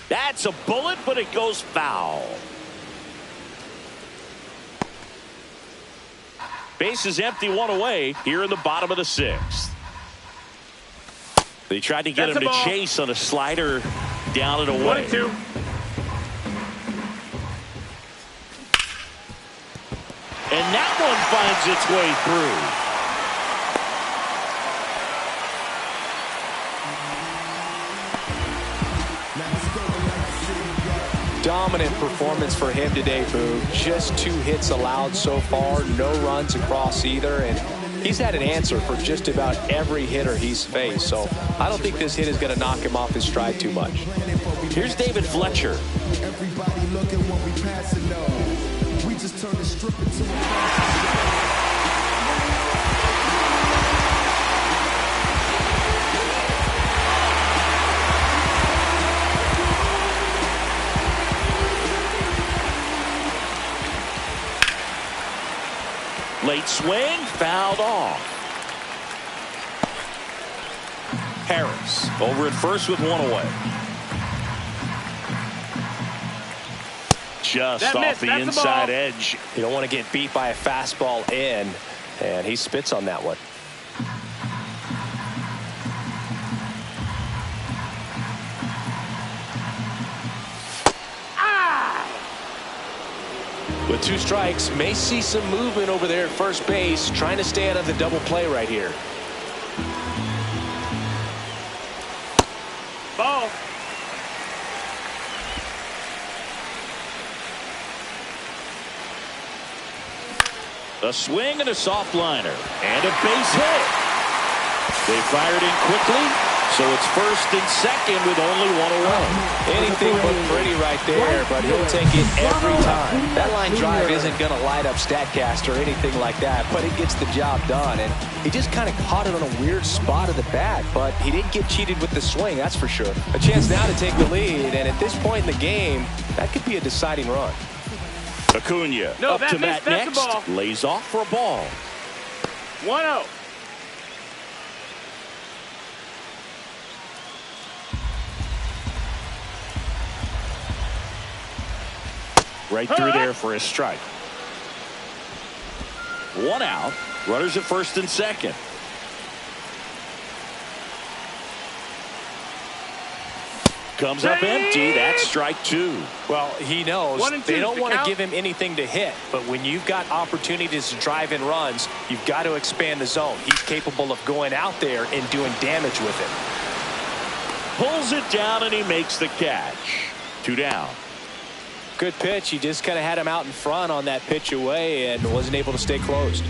That's a bullet, but it goes foul. Base is empty, one away here in the bottom of the sixth. They tried to get him to chase on a slider down and away. 1-2. And that one finds its way through. Dominant performance for him today, Boo. Just 2 hits allowed so far, no runs across either, and he's had an answer for just about every hitter he's faced. So I don't think this hit is going to knock him off his stride too much. Here's David Fletcher. Everybody looking when we pass it low. We just turn the strip into a Late swing, fouled off. Harris over at first with one away. Just off the inside edge. You don't want to get beat by a fastball in, and he spits on that one. With 2 strikes, may see some movement over there at first base, trying to stay out of the double play right here. Ball. A swing and a soft liner and a base hit. They fired in quickly, so it's first and second with only one away. Anything but pretty right there, but he'll take it every time. That line drive isn't going to light up StatCast or anything like that, but it gets the job done. And he just kind of caught it on a weird spot of the bat, but he didn't get cheated with the swing, that's for sure. A chance now to take the lead, and at this point in the game, that could be a deciding run. Acuna up to bat next, lays off for a ball. 1-0. Right through there for a strike. 1 out. Runners at first and second. Comes up empty. That's strike 2. Well, he knows they don't want to give him anything to hit, but when you've got opportunities to drive in runs, you've got to expand the zone. He's capable of going out there and doing damage with it. Pulls it down and he makes the catch. 2 down. Good pitch. He just kind of had him out in front on that pitch away and wasn't able to stay closed.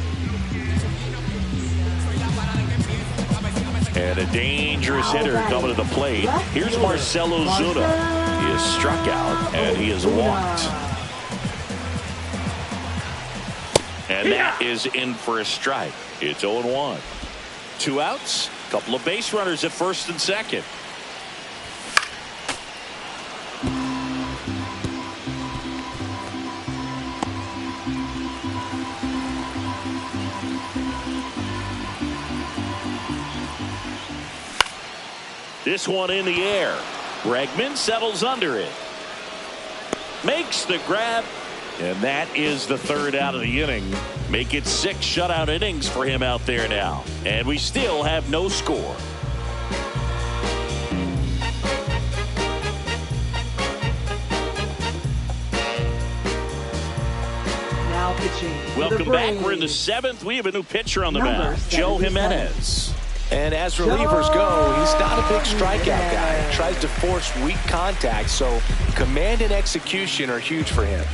And a dangerous hitter coming to the plate. Here's Marcell Ozuna. He is struck out and he is walked. And that is in for a strike. It's 0-1. 2 outs. Couple of base runners at first and second. This one in the air. Bregman settles under it. Makes the grab. And that is the 3rd out of the inning. Make it 6 shutout innings for him out there now. And we still have no score. Now pitching. Welcome back. We're in the 7th. We have a new pitcher on the mound. Joe Jimenez. And as relievers go, he's not a big strikeout guy. He tries to force weak contact, so command and execution are huge for him.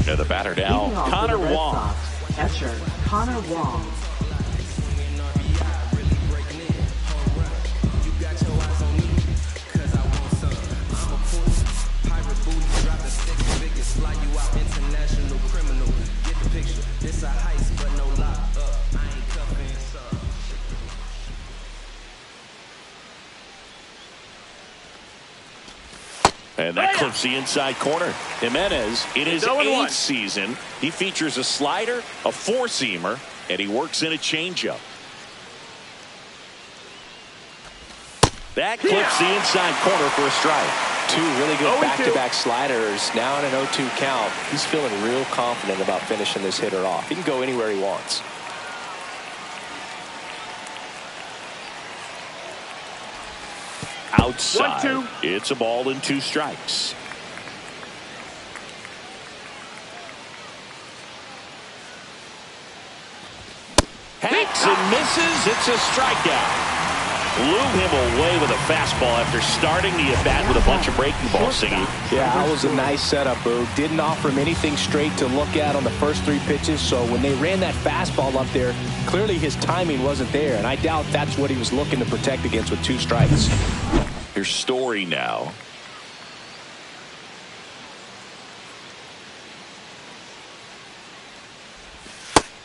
And the batter now, Connor Wong. Catcher, Connor Wong. And that clips the inside corner. Jimenez, in his 8th season, he features a slider, a four-seamer, and he works in a changeup. That clips the inside corner for a strike. Two really good back-to-back sliders. Now in an 0-2 count. He's feeling real confident about finishing this hitter off. He can go anywhere he wants. Outside. 1-2. It's a ball and 2 strikes. Hacks and misses. It's a strikeout. Blew him away with a fastball after starting the at-bat with a bunch of breaking balls, Singy. Yeah, that was a nice setup, Boog. Didn't offer him anything straight to look at on the first 3 pitches, so when they ran that fastball up there, clearly his timing wasn't there, and I doubt that's what he was looking to protect against with 2 strikes. Here's Story now.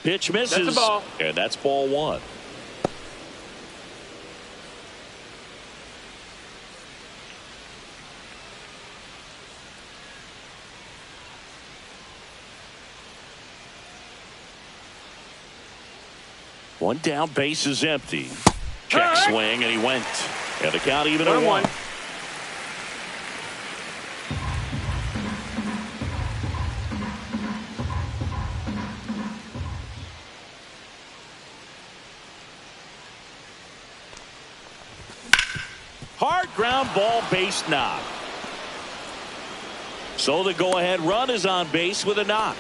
Pitch misses. That's a ball. And that's ball 1. One down, base is empty. Check swing, and he went. And the count even at 1. Hard ground ball, base knock. So the go-ahead run is on base with a knock.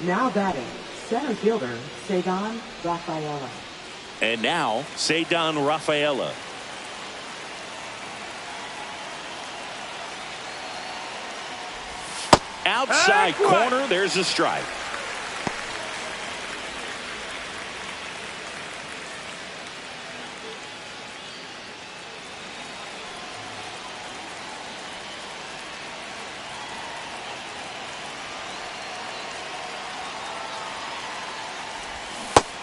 Now batting, center fielder, Ceddanne Rafaela. And now, Ceddanne Rafaela. Outside corner, there's a strike.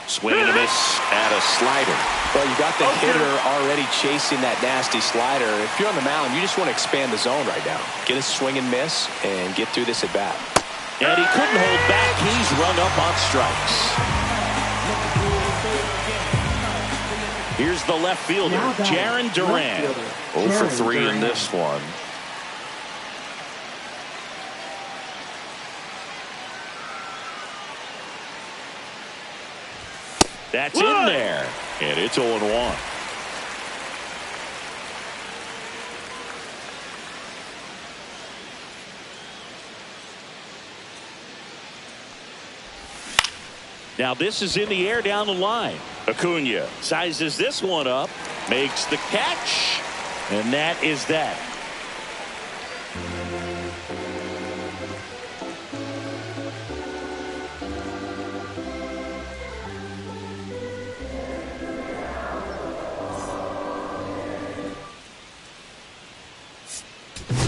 Swing and a miss at a slider. Well, you got the hitter already chasing that nasty slider. If you're on the mound, you just want to expand the zone right now. Get a swing and miss and get through this at bat. And he couldn't hold back. He's rung up on strikes. Here's the left fielder, Jarren Duran. 0 for 3 in this one. That's in there, and it's 0-1. Now this is in the air down the line. Acuna sizes this one up, makes the catch, and that is that.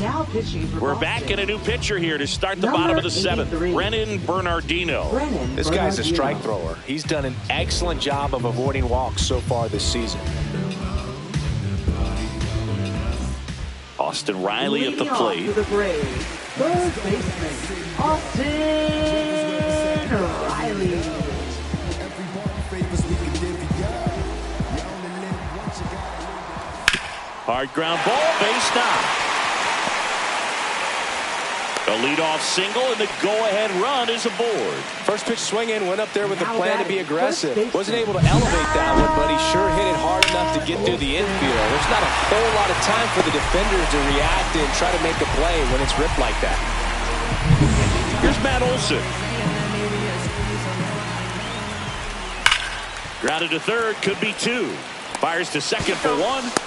Now pitching for We're Boston. back in a new pitcher here to start the bottom of the 7th. Brennan Bernardino. This guy's a strike thrower. He's done an excellent job of avoiding walks so far this season. Austin Riley at the plate. To the Braves, third baseman, Austin Riley. Hard ground ball, base knock. The leadoff single, and the go-ahead run is aboard. First pitch swing in, went up there with a plan to be aggressive. Wasn't able to elevate that one, but he sure hit it hard enough to get through the infield. There's not a whole lot of time for the defenders to react and try to make a play when it's ripped like that. Here's Matt Olson. Grounded to third, could be 2. Fires to second for 1.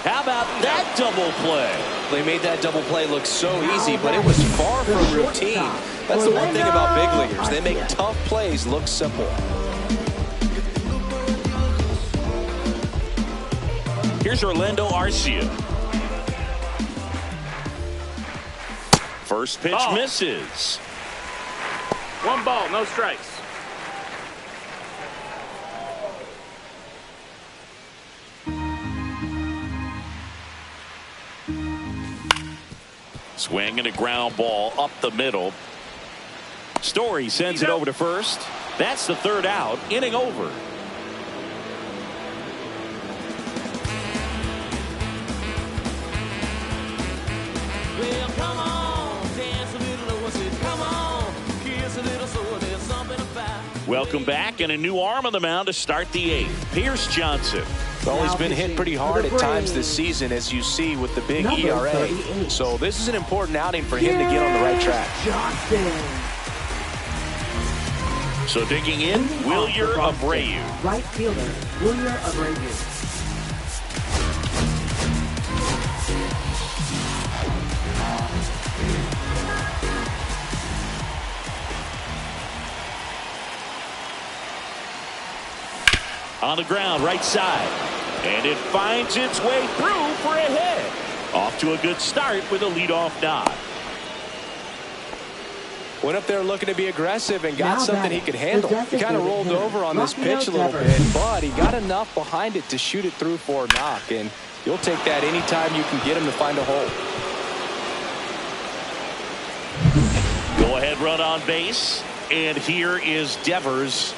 How about that double play? They made that double play look so easy, but it was far from routine. That's the one thing about big leaguers. They make tough plays look simple. Here's Orlando Arcia. First pitch misses. 1 ball, no strikes. Swing and a ground ball up the middle. Story sends it over to first. That's the third out. Inning over. Well, come on, dance a little, what's it? Come on, kiss a little, so there's something about. Welcome back, and a new arm on the mound to start the eighth. Pierce Johnson. Well, he's been hit pretty hard at times this season, as you see with the big ERA. So this is an important outing for him to get on the right track. So digging in, Wilyer Abreu. Right fielder, Wilyer Abreu. On the ground, right side. And it finds its way through for a hit. Off to a good start with a leadoff nod. Went up there looking to be aggressive and got something he could handle. He kind of rolled over on this pitch a little bit, but he got enough behind it to shoot it through for a knock. And you'll take that anytime you can get him to find a hole. Go ahead run on base. And here is Devers.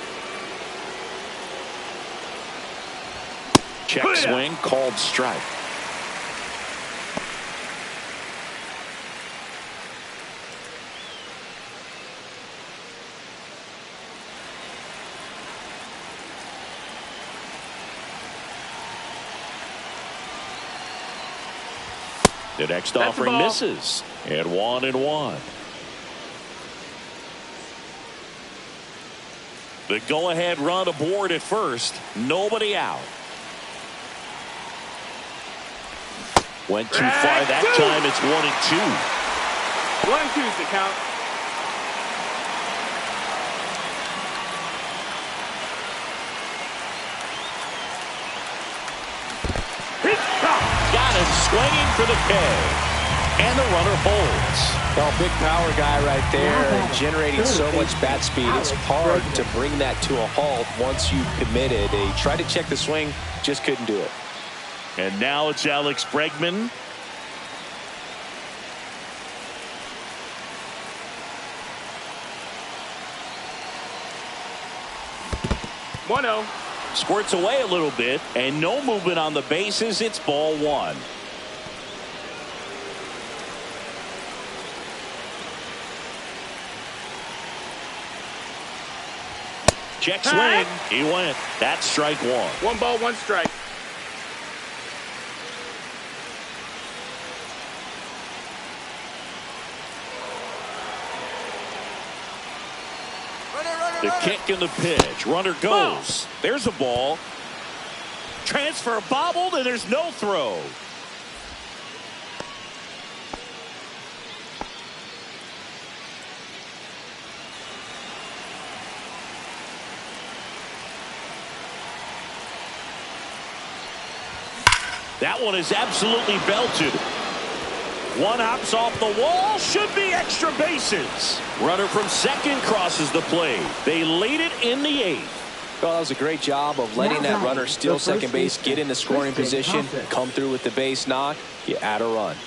Check swing, called strike. The next offering misses. And 1-1. The go-ahead run aboard at first. Nobody out. Went too far that time. It's 1-2. 1-2's the count. Got him swinging for the K. And the runner holds. Well, big power guy right there, and generating so much bat speed. It's hard to bring that to a halt once you've committed. He tried to check the swing, just couldn't do it. And now it's Alex Bregman. One-0. Squirts away a little bit, and no movement on the bases. It's ball one. Check swing. He went. That's strike one. 1 ball, 1 strike. The kick and the pitch. Runner goes. There's a ball. Transfer bobbled, and there's no throw. That one is absolutely belted. One hops off the wall. Should be extra bases. Runner from second crosses the plate. They lead it in the eighth. Well, that was a great job of letting that runner steal second base, get into scoring position, come through with the base knock. You add a run.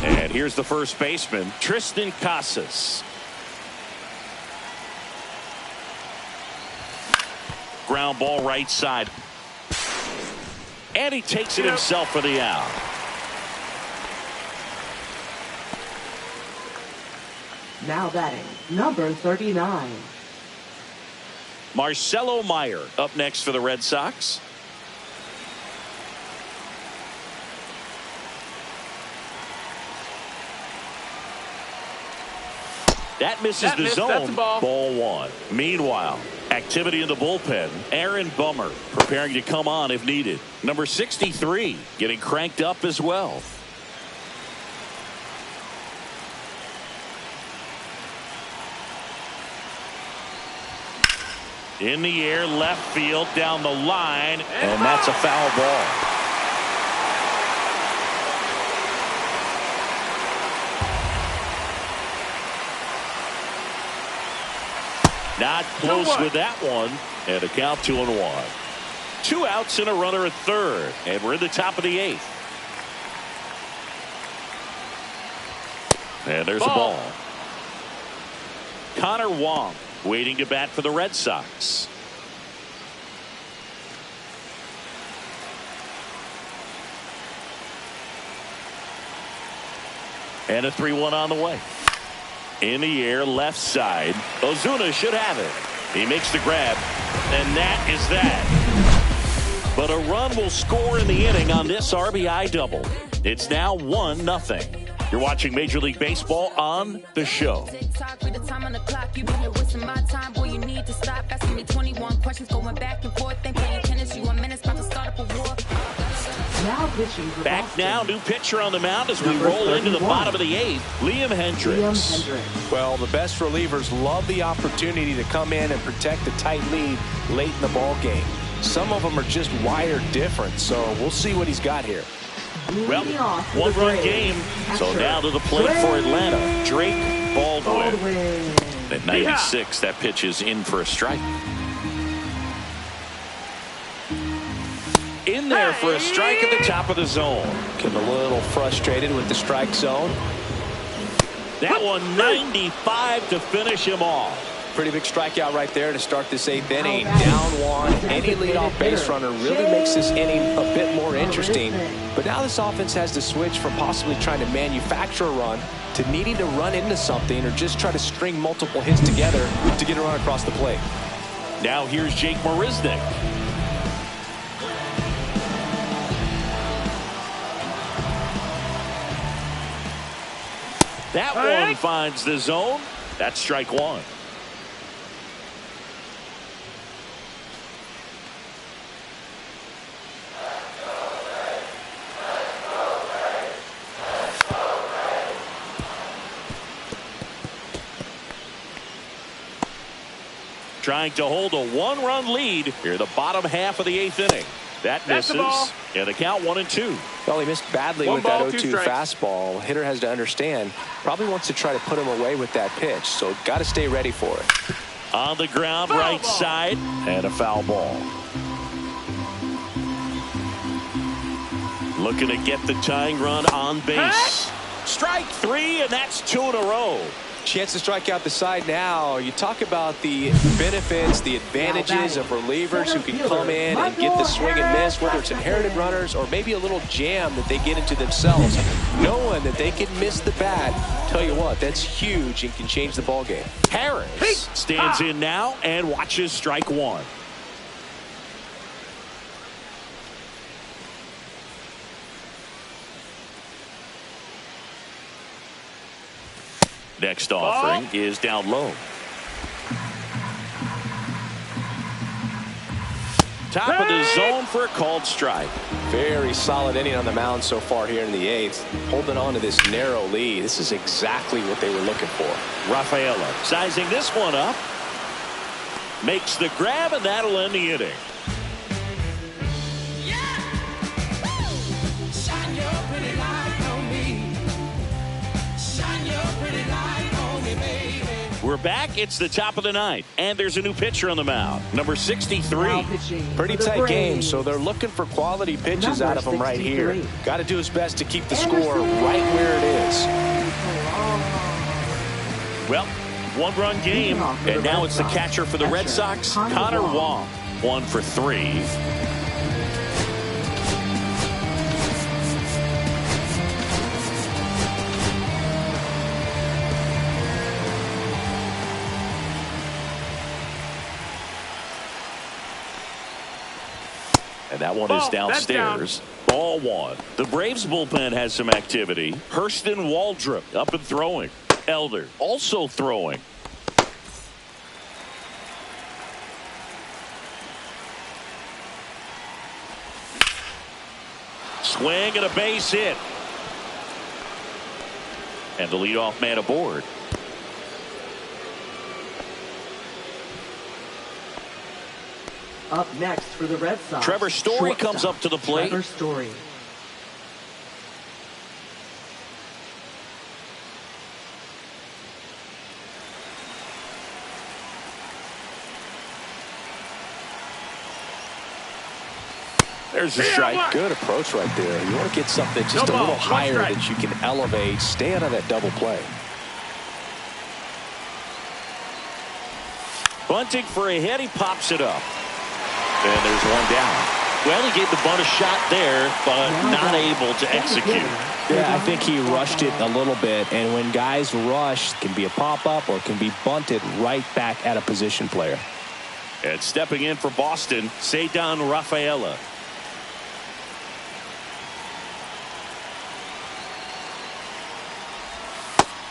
And here's the first baseman, Tristan Casas. Ground ball right side. And he takes it himself for the out. Now batting, number 39. Marcelo Meyer up next for the Red Sox. That misses the zone. That's a ball. Ball one. Meanwhile, activity in the bullpen. Aaron Bummer preparing to come on if needed. Number 63 getting cranked up as well. In the air, left field, down the line, and that's a foul ball. Not close with that one. And a count 2-1. 2 outs and a runner at third. And we're in the top of the 8th. And there's a ball. Connor Wong waiting to bat for the Red Sox. And a 3-1 on the way. In the air, left side. Ozuna should have it. He makes the grab. And that is that. But a run will score in the inning on this RBI double. It's now 1-0. You're watching Major League Baseball on The Show. Back now, new pitcher on the mound as we roll into the bottom of the 8th, Liam Hendricks. Well, the best relievers love the opportunity to come in and protect a tight lead late in the ball game. Some of them are just wired different, so we'll see what he's got here. Well, 1-run game. So now to the plate for Atlanta, Drake Baldwin. At 96, that pitch is in for a strike. In there for a strike at the top of the zone. Getting a little frustrated with the strike zone. That one 95 to finish him off. Pretty big strikeout right there to start this 8th inning. Down 1. Any leadoff base runner really makes this inning a bit more interesting. But now this offense has to switch from possibly trying to manufacture a run to needing to run into something or just try to string multiple hits together to get a run across the plate. Now here's Jake Marisnick. That one finds the zone. That's strike 1. Trying to hold a 1-run lead here, the bottom half of the 8th inning. That misses. And the count 1-2. Well, he missed badly with that 0-2 fastball. Hitter has to understand, probably wants to try to put him away with that pitch, so got to stay ready for it. On the ground, right side, and a foul ball. Looking to get the tying run on base. Strike 3, and that's 2 in a row. Chance to strike out the side now. You talk about the benefits, the advantages of relievers who can come in and get the swing and miss, whether it's inherited runners or maybe a little jam that they get into themselves. Knowing that they can miss the bat, tell you what, that's huge and can change the ball game. Harris stands in now and watches strike 1. Next offering is down low. Top of the zone for a called strike. Very solid inning on the mound so far here in the 8th. Holding on to this narrow lead. This is exactly what they were looking for. Rafaela sizing this one up. Makes the grab, and that'll end the inning. We're back. It's the top of the 9th, and there's a new pitcher on the mound, number 63. Pretty tight game, so they're looking for quality pitches out of him right here. Got to do his best to keep the score right where it is. Well, 1-run game, and now it's the catcher for the Red Sox, Connor Wong. 1 for 3. And that one is downstairs. Ball 1. The Braves bullpen has some activity. Hurston Waldrop up and throwing. Elder also throwing. Swing and a base hit. And the leadoff man aboard. Up next for the Red Sox, Trevor Story comes up to the plate. Trevor Story. There's a strike. Good approach right there. You want to get something just a little higher that you can elevate. Stay out of that double play. Bunting for a hit. He pops it up. And there's one down. Well, he gave the bunt a shot there, but not able to execute. Yeah, I think he rushed it a little bit. And when guys rush, it can be a pop-up or it can be bunted right back at a position player. And stepping in for Boston, Ceddanne Rafaela.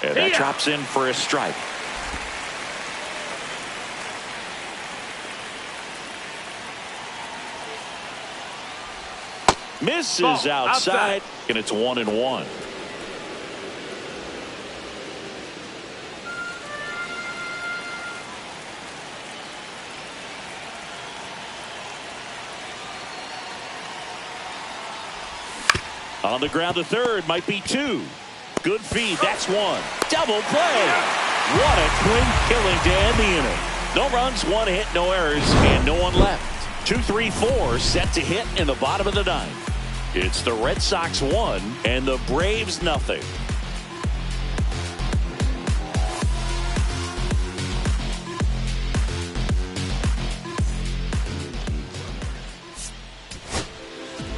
And that drops in for a strike. Misses outside, and it's 1-1. On the ground to third, might be two. Good feed, that's one. Double play. What a twin killing to end the inning. No runs, one hit, no errors, and no one left. 2-3-4 set to hit in the bottom of the ninth. It's the Red Sox 1 and the Braves nothing.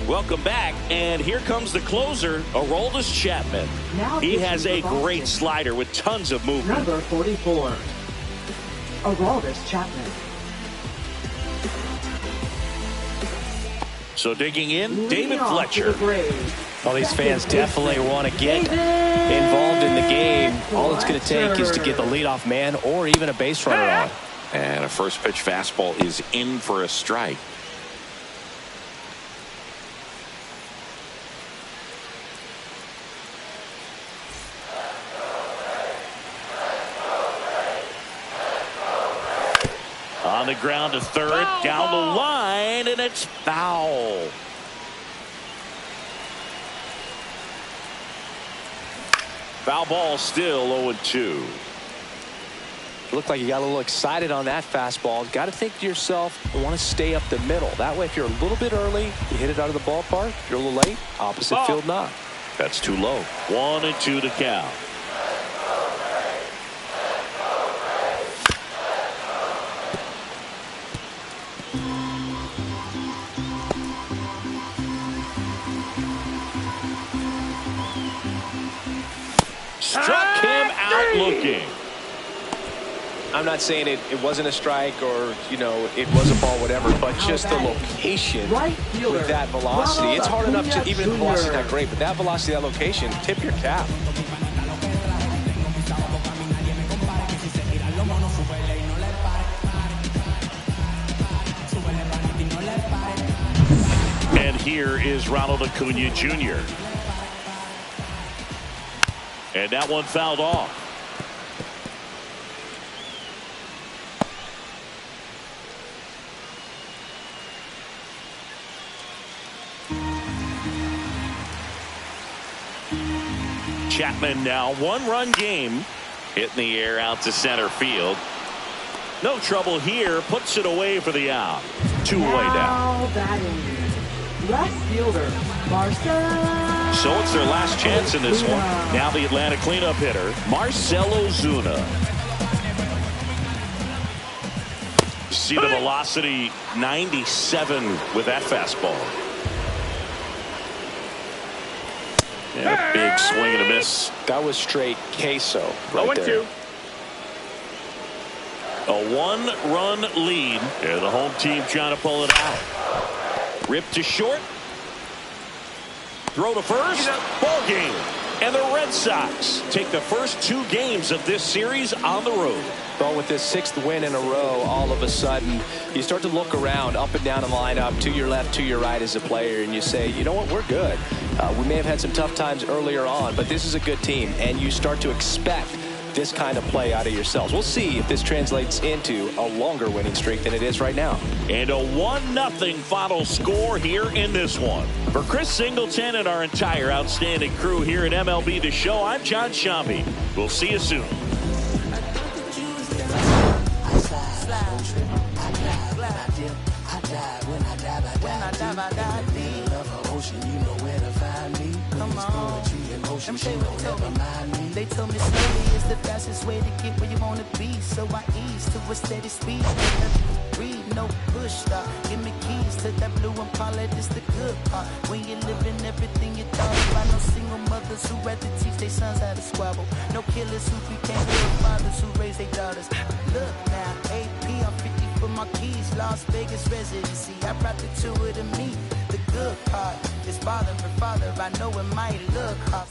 Welcome back, and here comes the closer, Aroldis Chapman. He has a great slider with tons of movement. Number 44, Aroldis Chapman. So digging in, David Fletcher. Well, these fans definitely want to get involved in the game. All it's going to take is to get the leadoff man or even a base runner on. And a first pitch fastball is in for a strike. On the ground to third, down the line, and it's foul. Foul ball, still 0-2. Looked like you got a little excited on that fastball. Got to think to yourself, I want to stay up the middle. That way, if you're a little bit early, you hit it out of the ballpark. If you're a little late, opposite field knock. That's too low. 1-2 to count. Struck him out looking. I'm not saying it wasn't a strike or, you know, it was a ball, whatever, but just the location with that velocity. It's hard enough to, even if the velocity is not great, but that velocity, that location, tip your cap. And here is Ronald Acuna Jr. And that one fouled off. Chapman now one-run game. Hit in the air out to center field. No trouble here. Puts it away for the out. Two away now. Left fielder, Marcell. So it's their last chance in this one. Now the Atlanta cleanup hitter, Marcell Ozuna. See the velocity, 97 with that fastball. And a big swing and a miss. That was straight queso right there. 0-2. A one-run lead. And the home team trying to pull it out. Rip to short. Throw to first. Ball game. And the Red Sox take the first two games of this series on the road. Well, with this sixth win in a row, all of a sudden, you start to look around up and down the lineup, to your left, to your right as a player, and you say, you know what, we're good. We may have had some tough times earlier on, but this is a good team, and you start to expect this kind of play out of yourselves. We'll see if this translates into a longer winning streak than it is right now. And a 1-0 final score here in this one. For Chris Singleton and our entire outstanding crew here at MLB The Show, I'm John Shambi. We'll see you soon. I die when I die, motion, you know where to find me. Come on. Poetry in motion, you know never mind me. They told me slowly is the fastest way to get where you wanna be. So I ease to a steady speed. Breathe, no push stop. Give me keys to that blue Impala, this the good part. When you're living everything you thought about. No single mothers who rather teach their sons how to squabble. No killers who became real fathers who raise their daughters. Look now, AP, I'm 50 for my keys. Las Vegas residency, I brought the two of them me. The good part is father for father. I know it might look hard.